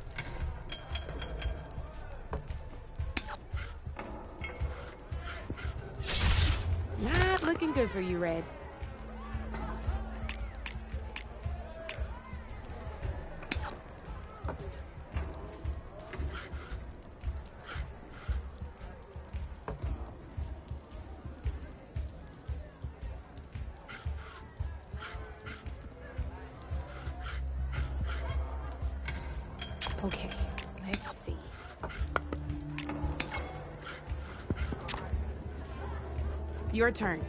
[SPEAKER 11] Nice. Good for you, Red. Okay, let's see. Your turn.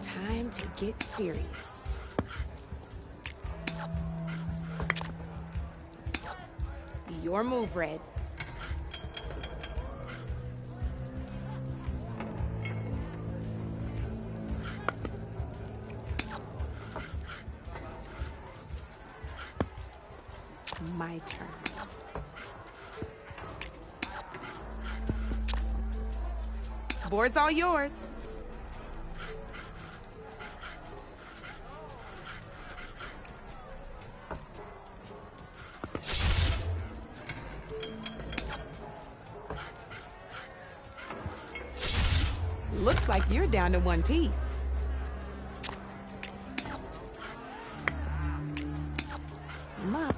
[SPEAKER 11] Time to get serious. Your move, Red. My turn. Board's all yours. Looks like you're down to one piece. I'm up.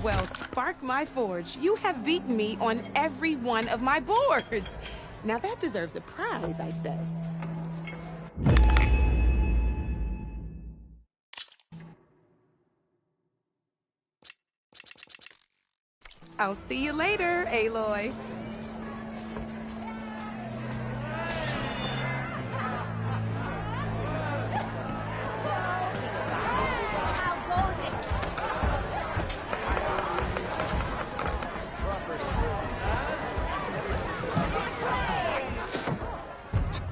[SPEAKER 11] Well, spark my forge. You have beaten me on every one of my boards. Now that deserves a prize, I say. I'll see you later, Aloy.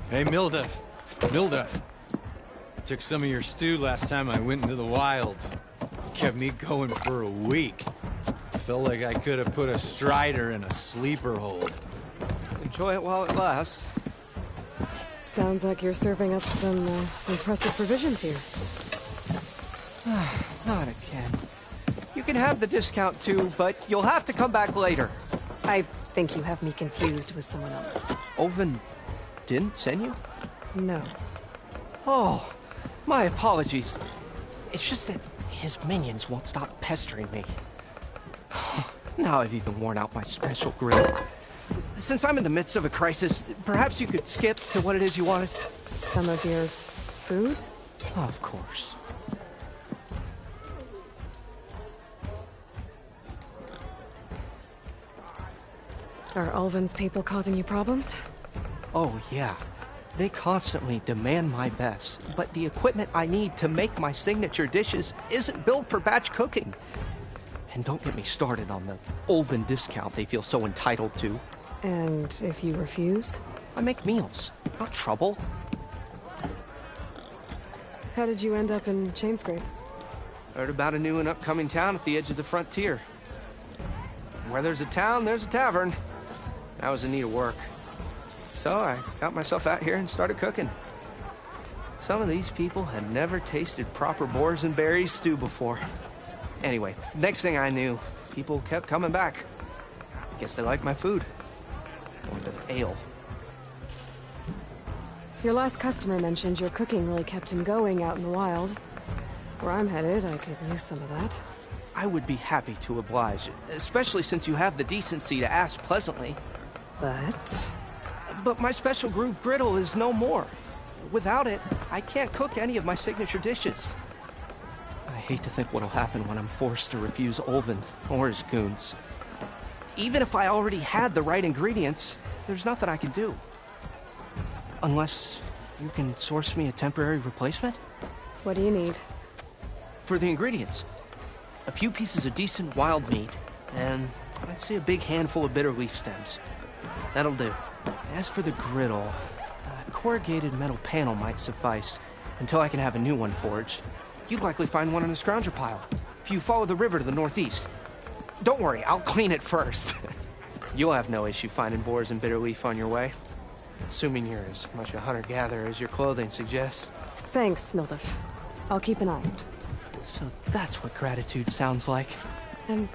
[SPEAKER 5] Hey, Milda. Milda. I took some of your stew last time I went into the wilds. Kept me going for a week. Felt like I could have put a strider in a sleeper hold.
[SPEAKER 3] Enjoy it while it lasts.
[SPEAKER 1] Sounds like you're serving up some impressive provisions here.
[SPEAKER 3] Not again. You can have the discount too, but you'll have to come back later.
[SPEAKER 1] I think you have me confused with someone else.
[SPEAKER 3] Olvin didn't send you?
[SPEAKER 1] No.
[SPEAKER 3] Oh, my apologies. It's just that his minions won't stop pestering me. Now I've even worn out my special grill. Since I'm in the midst of a crisis, perhaps you could skip to what it is you wanted?
[SPEAKER 1] Some of your food?
[SPEAKER 3] Of course.
[SPEAKER 1] Are Ulvin's people causing you problems?
[SPEAKER 3] Oh, yeah. They constantly demand my best, but the equipment I need to make my signature dishes isn't built for batch cooking. And don't get me started on the Ulvin discount they feel so entitled to.
[SPEAKER 1] And if you refuse?
[SPEAKER 3] I make meals, not trouble.
[SPEAKER 1] How did you end up in Chainscrape?
[SPEAKER 3] Heard about a new and upcoming town at the edge of the frontier. Where there's a town, there's a tavern. I was in need of work. So I got myself out here and started cooking. Some of these people had never tasted proper boars and berries stew before. Anyway, next thing I knew, people kept coming back. Guess they liked my food. Or the ale.
[SPEAKER 1] Your last customer mentioned your cooking really kept him going out in the wild. Where I'm headed, I could use some of that.
[SPEAKER 3] I would be happy to oblige, especially since you have the decency to ask pleasantly. But my special groove griddle is no more. Without it, I can't cook any of my signature dishes. I hate to think what'll happen when I'm forced to refuse Ulvin or his goons. Even if I already had the right ingredients, there's nothing I can do. Unless you can source me a temporary replacement?
[SPEAKER 1] What do you need?
[SPEAKER 3] For the ingredients, a few pieces of decent wild meat, and I'd say a big handful of bitter leaf stems. That'll do. As for the griddle, a corrugated metal panel might suffice until I can have a new one forged. You'd likely find one in a scrounger pile if you follow the river to the northeast. Don't worry, I'll clean it first. You'll have no issue finding boars and bitter leaf on your way. Assuming you're as much a hunter-gatherer as your clothing suggests.
[SPEAKER 1] Thanks, Mildef. I'll keep an eye out.
[SPEAKER 3] So that's what gratitude sounds like.
[SPEAKER 1] And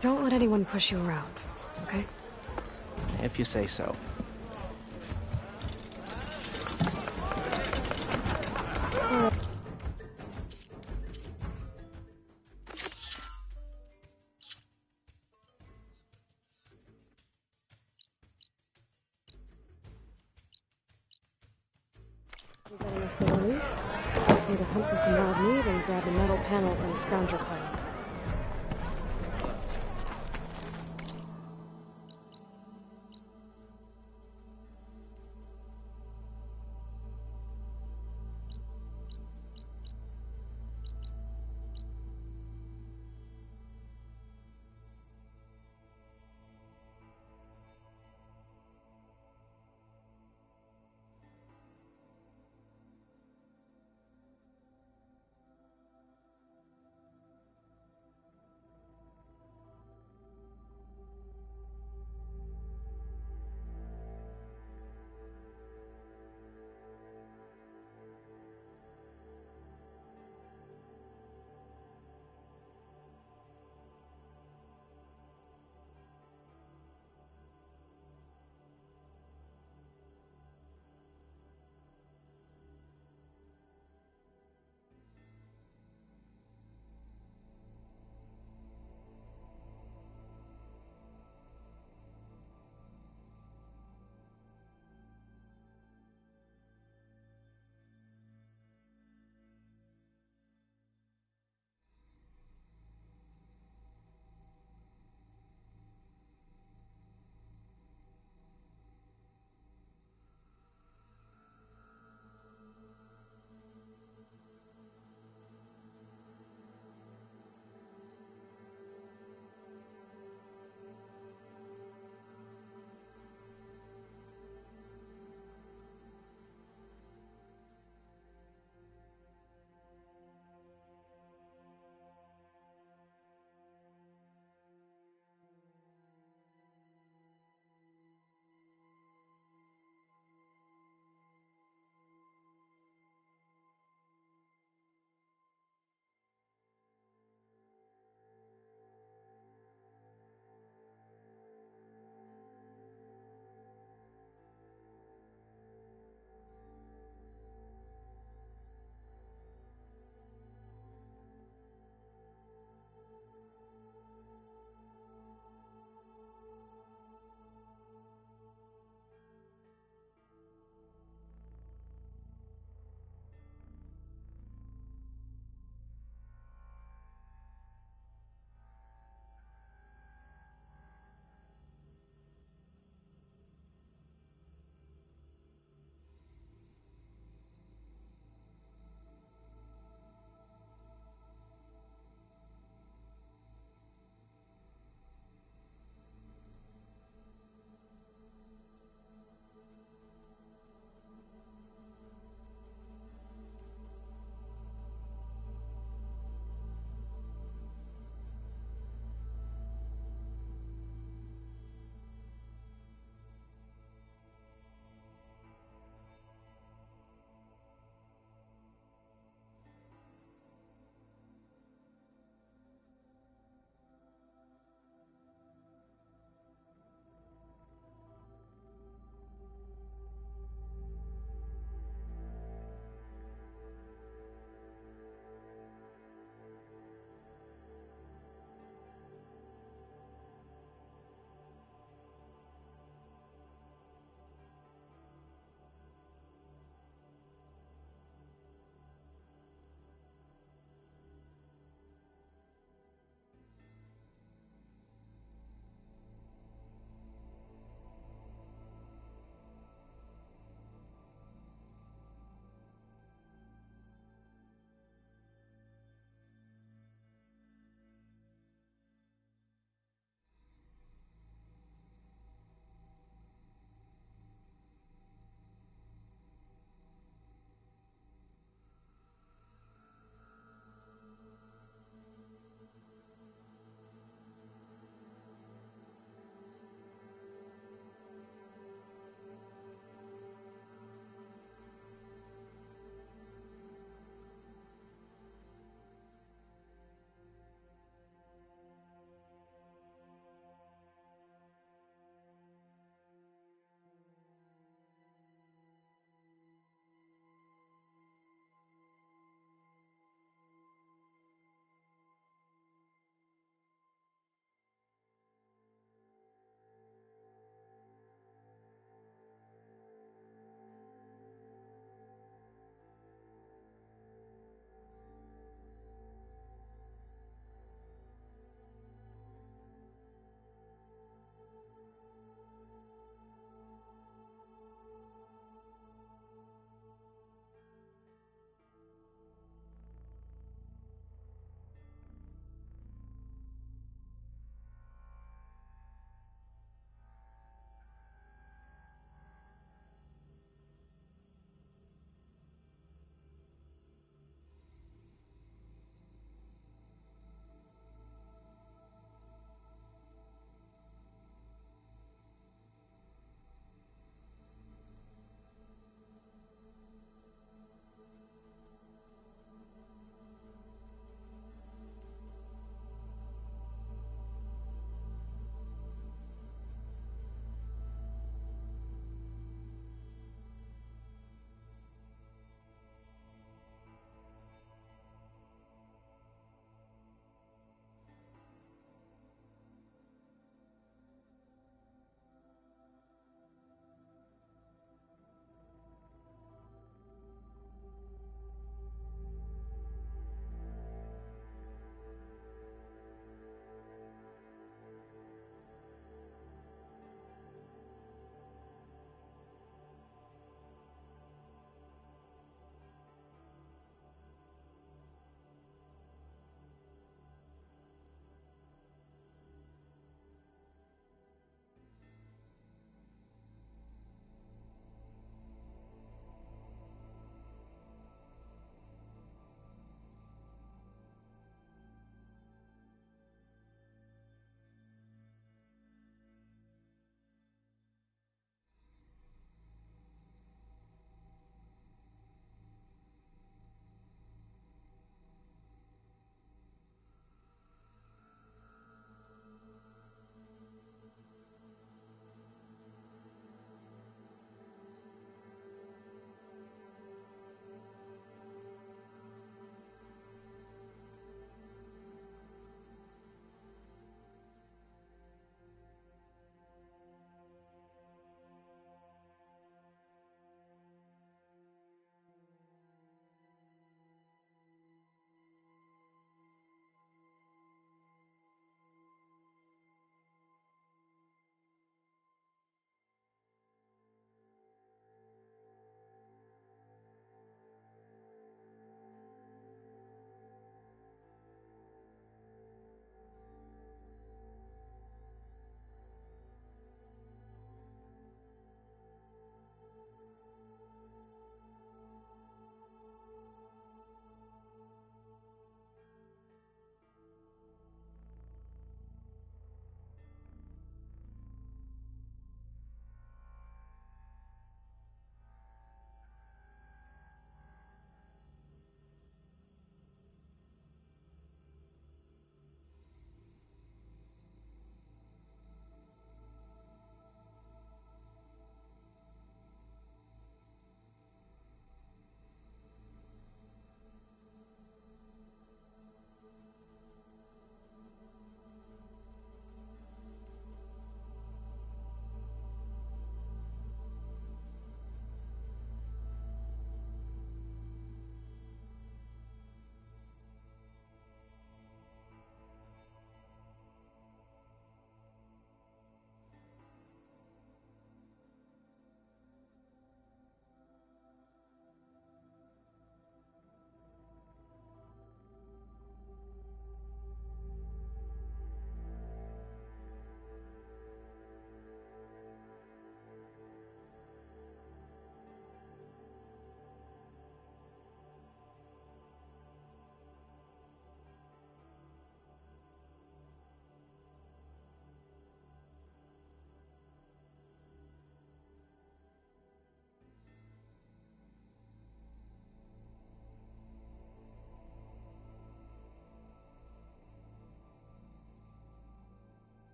[SPEAKER 1] don't let anyone push you around, okay?
[SPEAKER 3] If you say so.
[SPEAKER 1] Asked me to hunt for some wild meat and grab a metal panel from a scoundrel pile.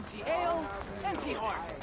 [SPEAKER 6] Empty ale, empty heart.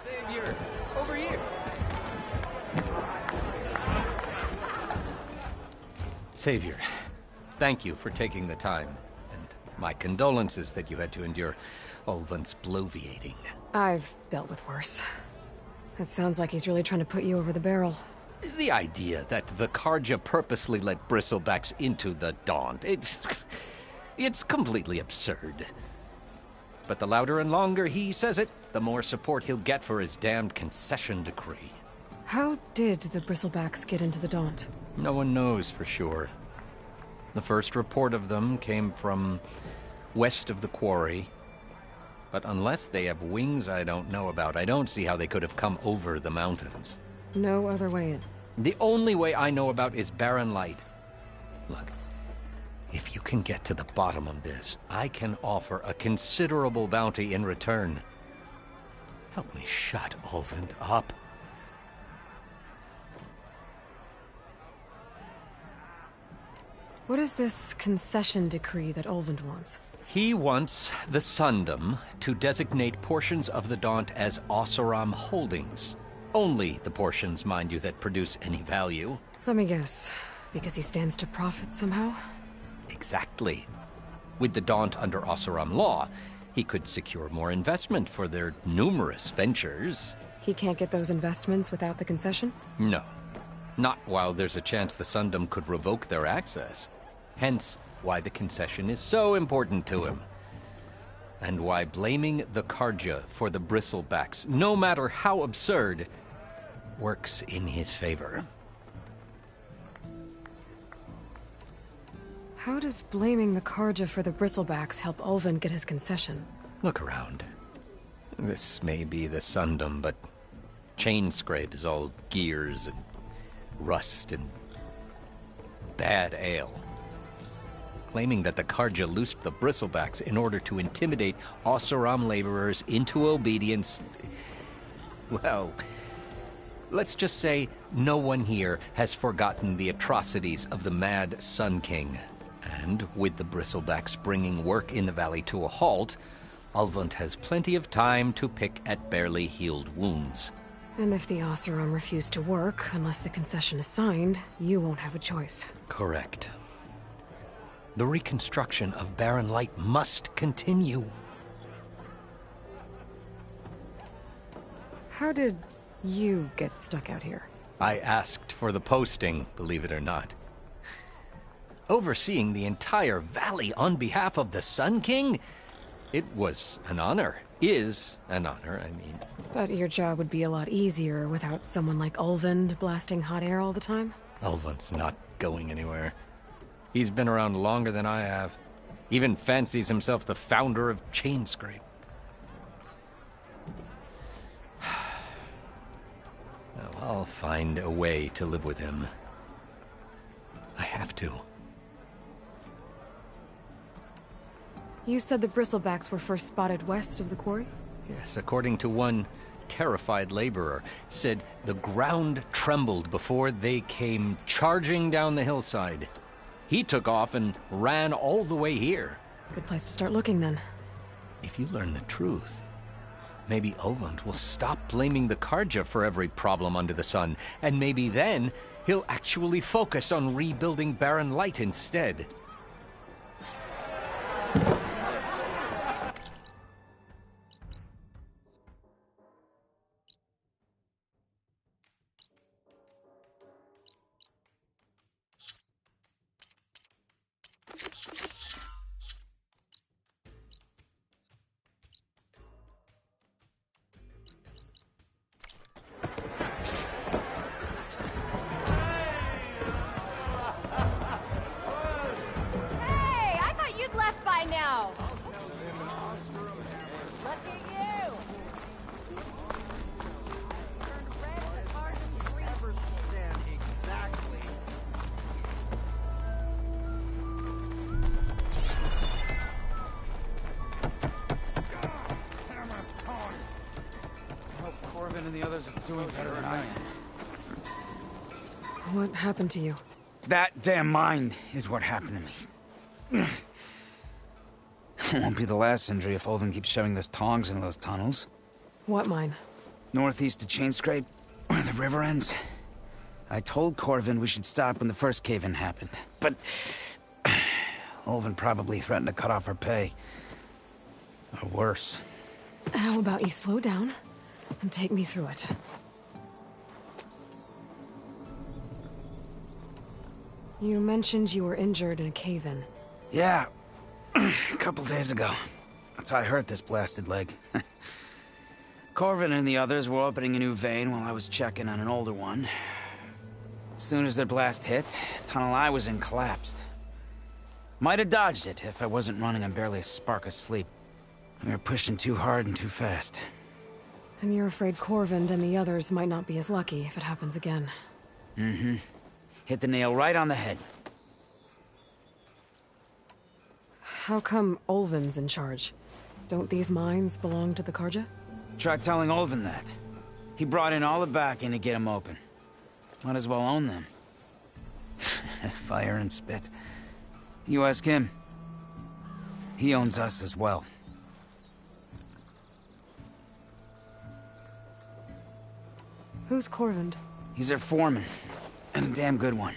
[SPEAKER 3] Savior, over here.
[SPEAKER 12] Savior, thank you for taking the time, and my condolences that you had to endure Ulvund's bloviating.
[SPEAKER 1] I've dealt with worse. It sounds like he's really trying to put you over the barrel.
[SPEAKER 12] The idea that the Carja purposely let bristlebacks into the Daunt, it's completely absurd. But the louder and longer he says it, the more support he'll get for his damned concession decree.
[SPEAKER 1] How did the Bristlebacks get into the Daunt?
[SPEAKER 12] No one knows for sure. The first report of them came from west of the quarry. But unless they have wings I don't know about, I don't see how they could have come over the mountains.
[SPEAKER 1] No other way in.
[SPEAKER 12] The only way I know about is Barren Light. Look, if you can get to the bottom of this, I can offer a considerable bounty in return. Help me shut Ulvund up.
[SPEAKER 1] What is this concession decree that Ulvund wants?
[SPEAKER 12] He wants the Sundom to designate portions of the Daunt as Oseram holdings. Only the portions, mind you, that produce any value.
[SPEAKER 1] Let me guess. Because he stands to profit somehow?
[SPEAKER 12] Exactly. With the Daunt under Oseram law, he could secure more investment for their numerous ventures.
[SPEAKER 1] He can't get those investments without the concession?
[SPEAKER 12] No. Not while there's a chance the Sundom could revoke their access. Hence, why the concession is so important to him. And why blaming the Carja for the Bristlebacks, no matter how absurd, works in his favor.
[SPEAKER 1] How does blaming the Carja for the Bristlebacks help Ulvund get his concession?
[SPEAKER 12] Look around. This may be the Sundom, but Chainscrape is all gears and rust and bad ale. Claiming that the Carja loosed the Bristlebacks in order to intimidate Oseram laborers into obedience. Well, let's just say no one here has forgotten the atrocities of the Mad Sun King. And with the Bristlebacks bringing work in the valley to a halt, Ulvund has plenty of time to pick at barely healed wounds.
[SPEAKER 1] And if the Oseram refuse to work, unless the concession is signed, you won't have a choice.
[SPEAKER 12] Correct. The reconstruction of Barren Light must continue.
[SPEAKER 1] How did you get stuck out here?
[SPEAKER 12] I asked for the posting, believe it or not. Overseeing the entire valley on behalf of the Sun King? It was an honor. Is an honor, I mean.
[SPEAKER 1] But your job would be a lot easier without someone like Ulvund blasting hot air all the time?
[SPEAKER 12] Ulvund's not going anywhere. He's been around longer than I have. Even fancies himself the founder of Chainscrape. Well, I'll find a way to live with him. I have to.
[SPEAKER 1] You said the bristlebacks were first spotted west of the quarry?
[SPEAKER 12] Yes, according to one terrified laborer, said the ground trembled before they came charging down the hillside. He took off and ran all the way here.
[SPEAKER 1] Good place to start looking, then.
[SPEAKER 12] If you learn the truth, maybe Ulvund will stop blaming the Karja for every problem under the sun, and maybe then he'll actually focus on rebuilding Barren Light instead.
[SPEAKER 9] Hey, I thought you'd left by now. Look at you.
[SPEAKER 6] Exactly.
[SPEAKER 13] I hope Corbin and the others are doing better than I am.
[SPEAKER 1] What happened to you?
[SPEAKER 13] That damn mine is what happened to me. It won't be the last injury if Ulvund keeps shoving those tongs into those tunnels.
[SPEAKER 1] What mine?
[SPEAKER 13] Northeast of Chainscrape, where the river ends. I told Corvin we should stop when the first cave-in happened, but Ulvund probably threatened to cut off our pay. Or worse.
[SPEAKER 1] How about you slow down and take me through it? You mentioned you were injured in a cave-in.
[SPEAKER 13] Yeah, a couple days ago. That's how I hurt this blasted leg. Corvin and the others were opening a new vein while I was checking on an older one. As soon as their blast hit, the tunnel I was in collapsed. Might have dodged it if I wasn't running on barely a spark of sleep. We were pushing too hard and too fast.
[SPEAKER 1] And you're afraid Corvind and the others might not be as lucky if it happens again.
[SPEAKER 13] Mm-hmm. Hit the nail right on the head.
[SPEAKER 1] How come Ulvund's in charge? Don't these mines belong to the Karja?
[SPEAKER 13] Try telling Ulvund that. He brought in all the backing to get them open. Might as well own them. Fire and spit. You ask him. He owns us as well.
[SPEAKER 1] Who's Corvind?
[SPEAKER 13] He's their foreman. And a damn good one.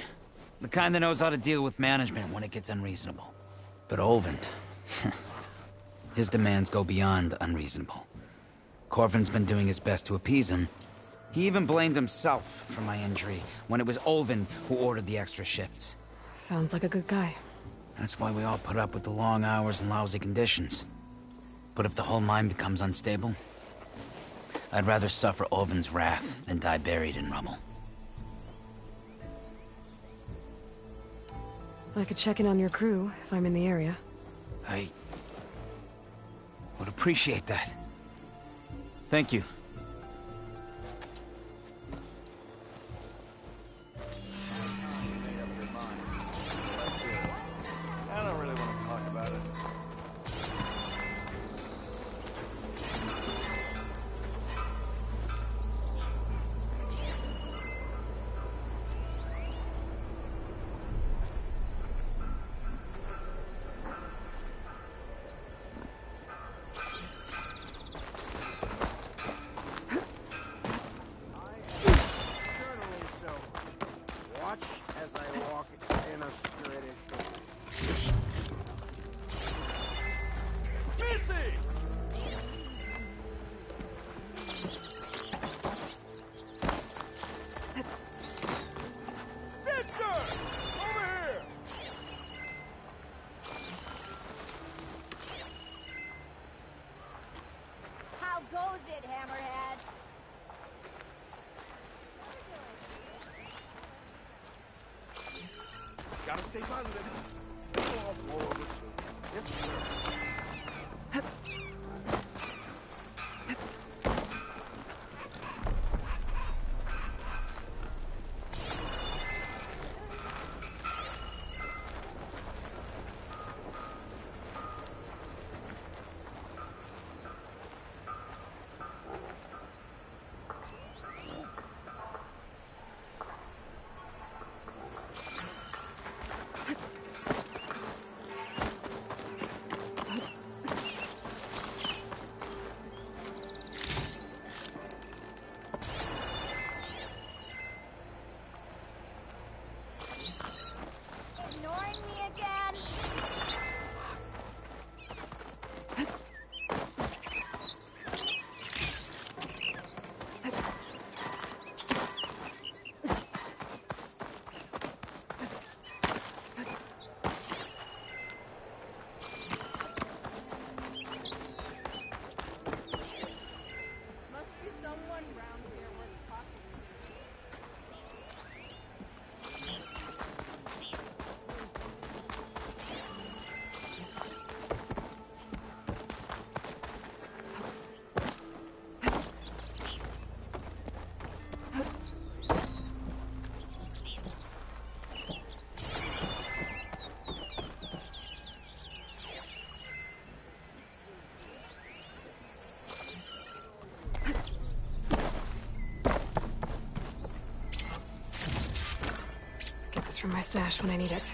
[SPEAKER 13] The kind that knows how to deal with management when it gets unreasonable. But Ulvund... his demands go beyond unreasonable. Corvin's been doing his best to appease him. He even blamed himself for my injury when it was Ulvund who ordered the extra shifts.
[SPEAKER 1] Sounds like a good guy.
[SPEAKER 13] That's why we all put up with the long hours and lousy conditions. But if the whole mine becomes unstable, I'd rather suffer Ulvund's wrath than die buried in rubble.
[SPEAKER 1] I could check in on your crew if I'm in the area.
[SPEAKER 13] I would appreciate that. Thank you.
[SPEAKER 6] I don't really want to talk about it. Watch as I walk in a straight issue. Missy! Sister! Over here!
[SPEAKER 9] How goes it, Hammerhead?
[SPEAKER 6] Gotta stay positive. All forward. Yes, sir.
[SPEAKER 1] my stash when I need it.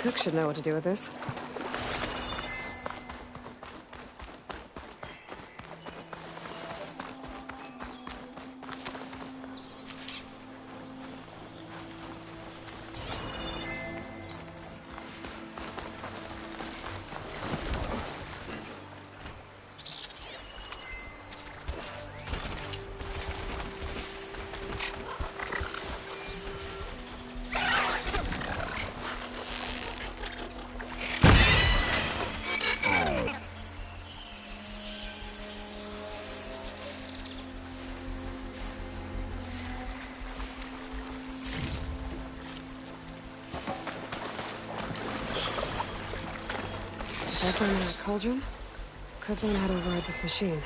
[SPEAKER 1] Cook should know what to do with this. If I find that cauldron, could learn how to override this machine.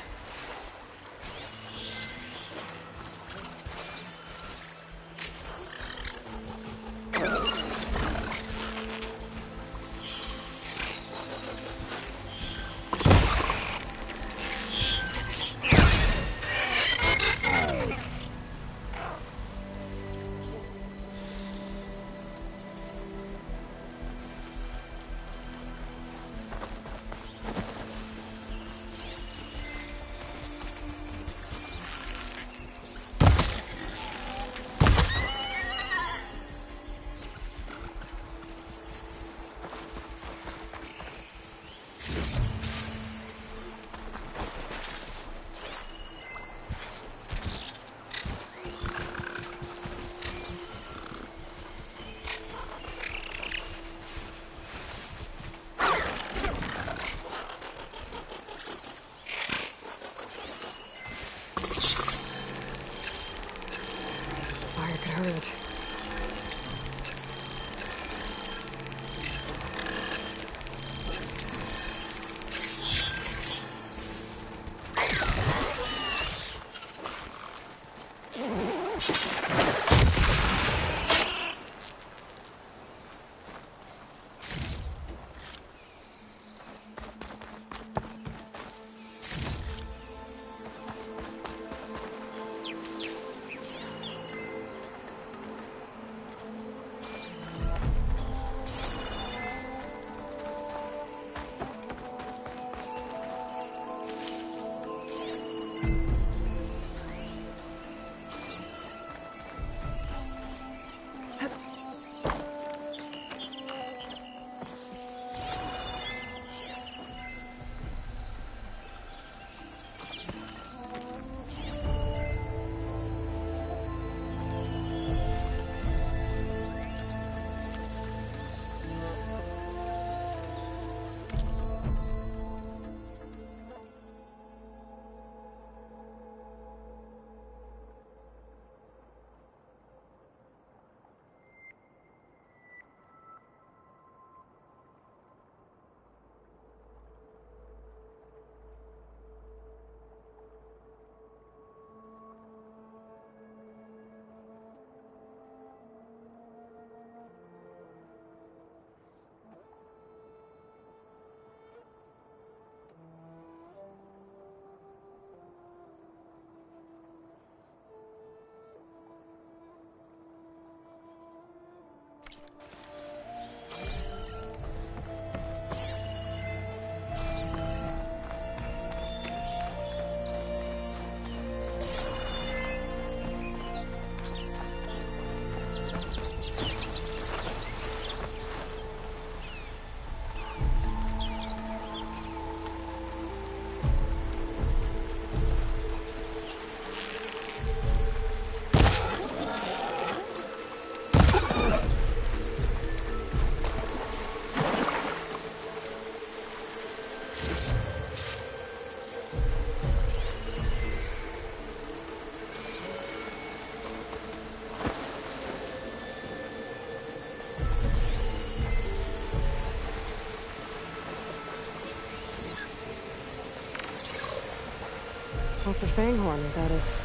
[SPEAKER 1] What's a fanghorn without its...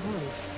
[SPEAKER 1] horns?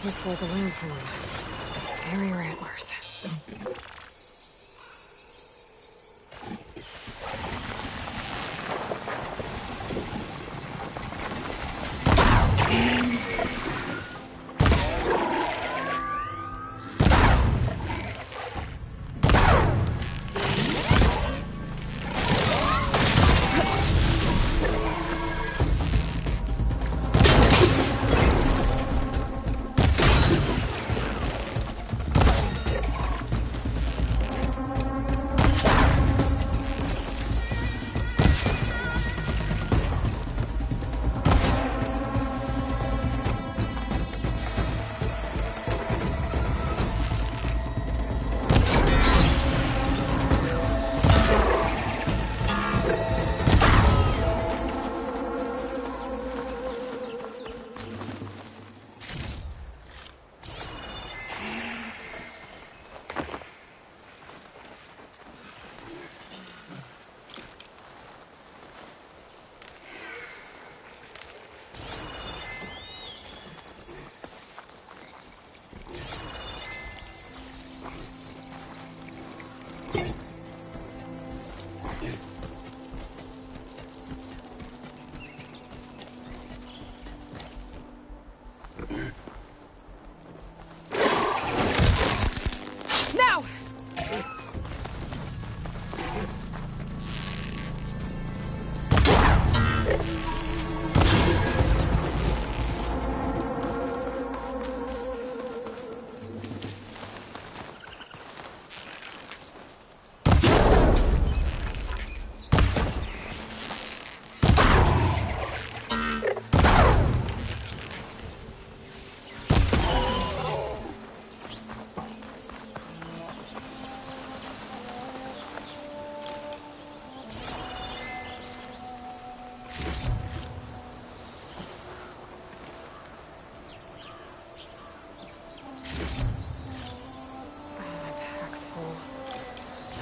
[SPEAKER 1] Looks like a lance horn. Scary rattlers.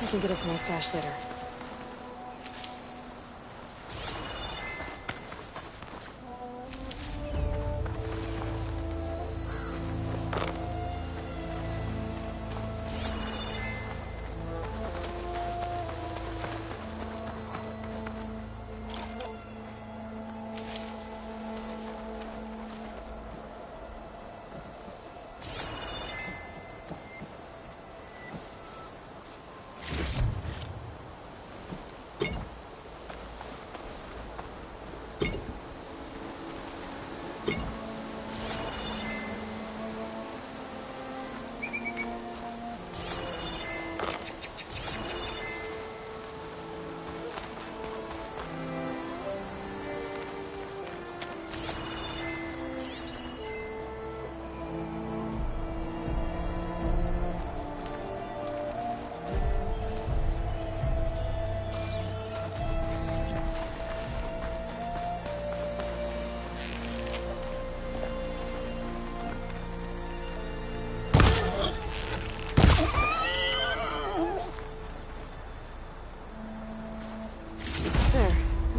[SPEAKER 1] I can get it from my stash later.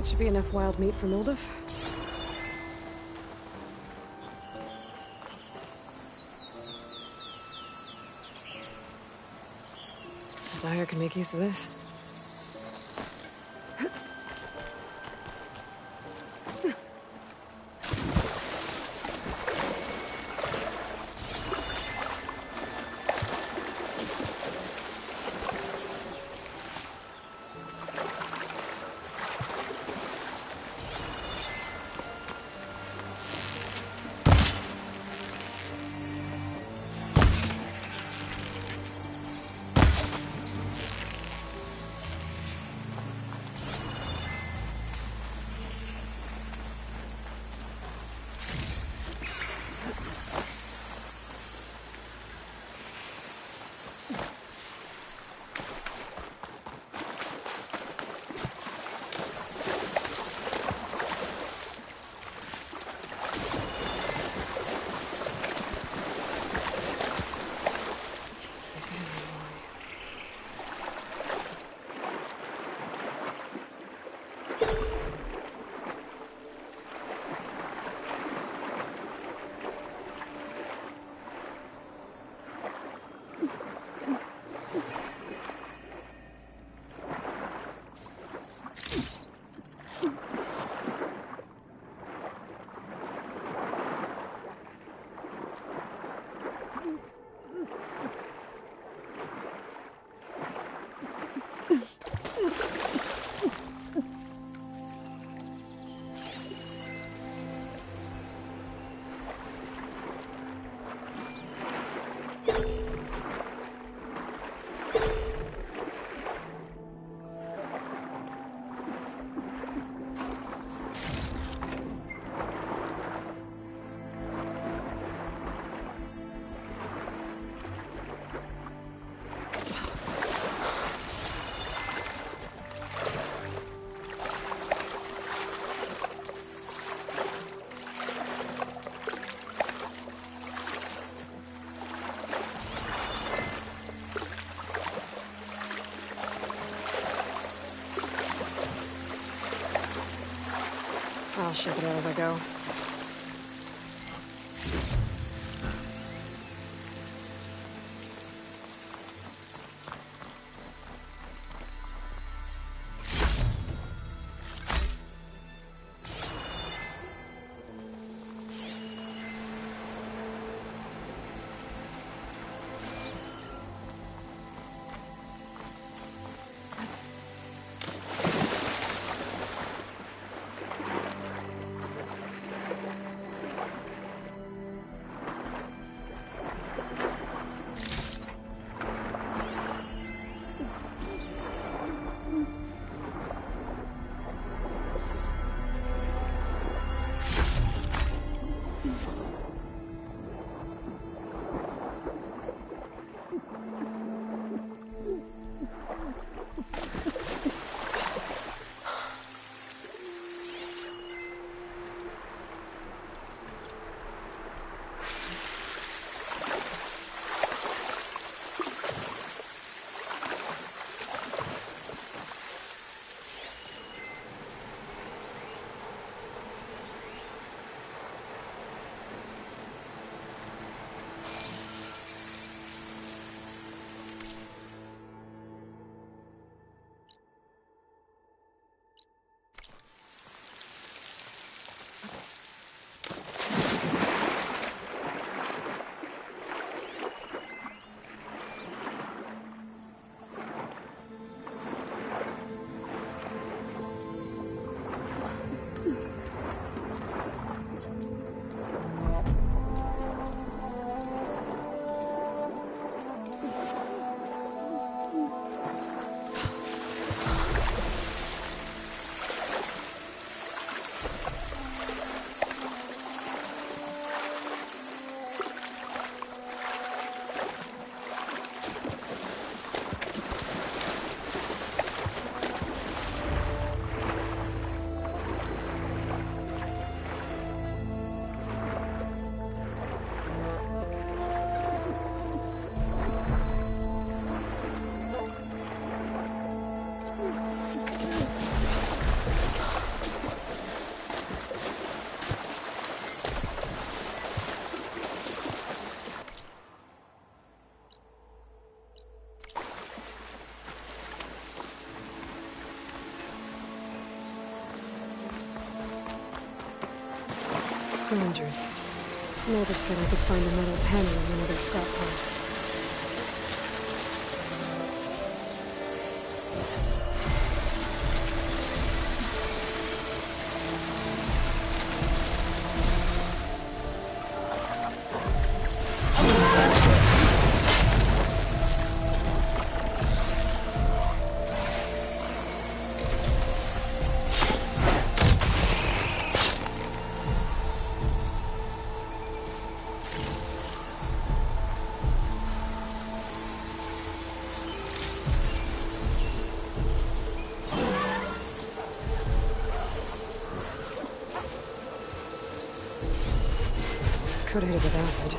[SPEAKER 1] Should be enough wild meat for Milduf. Dyer can make use of this. I'll shake it out as I go. Scavengers. Native said I could find a metal pen in one of their scrap piles. Could hit it with acid.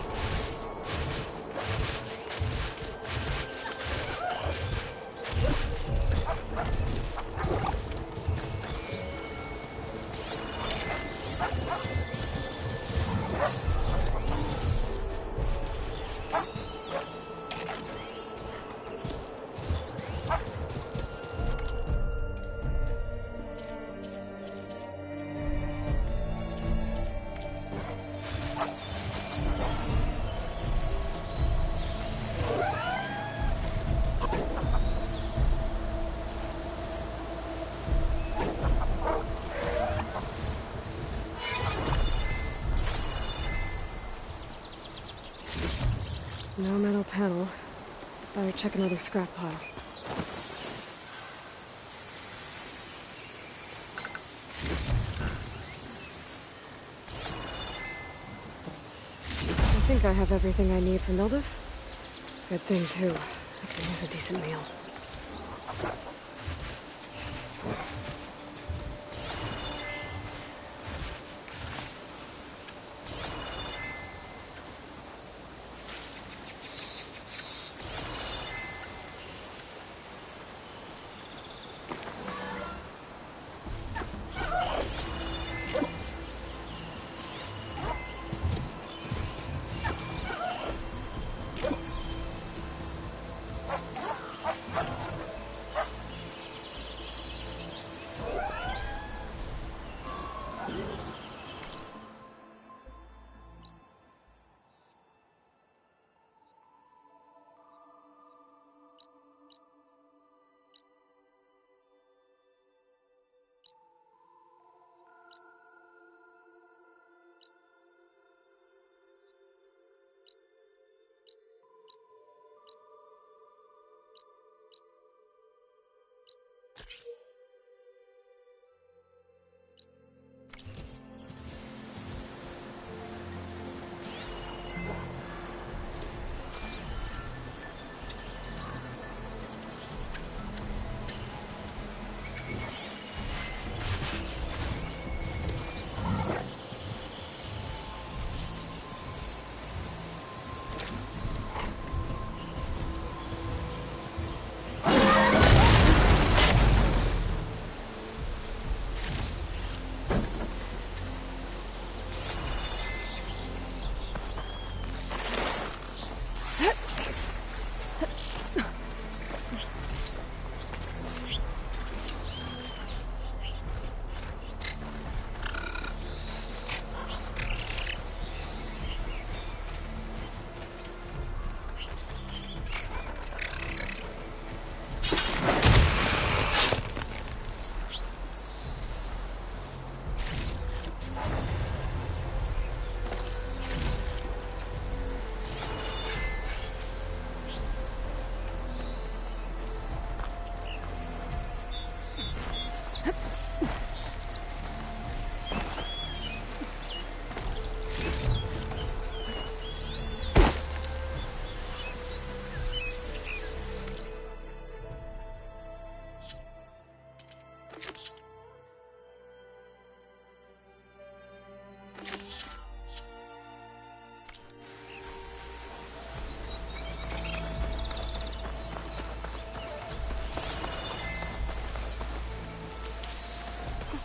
[SPEAKER 1] No metal panel. Better check another scrap pile. I think I have everything I need for Mildev. Good thing, too. I can use a decent meal.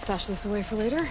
[SPEAKER 1] Stash this away for later.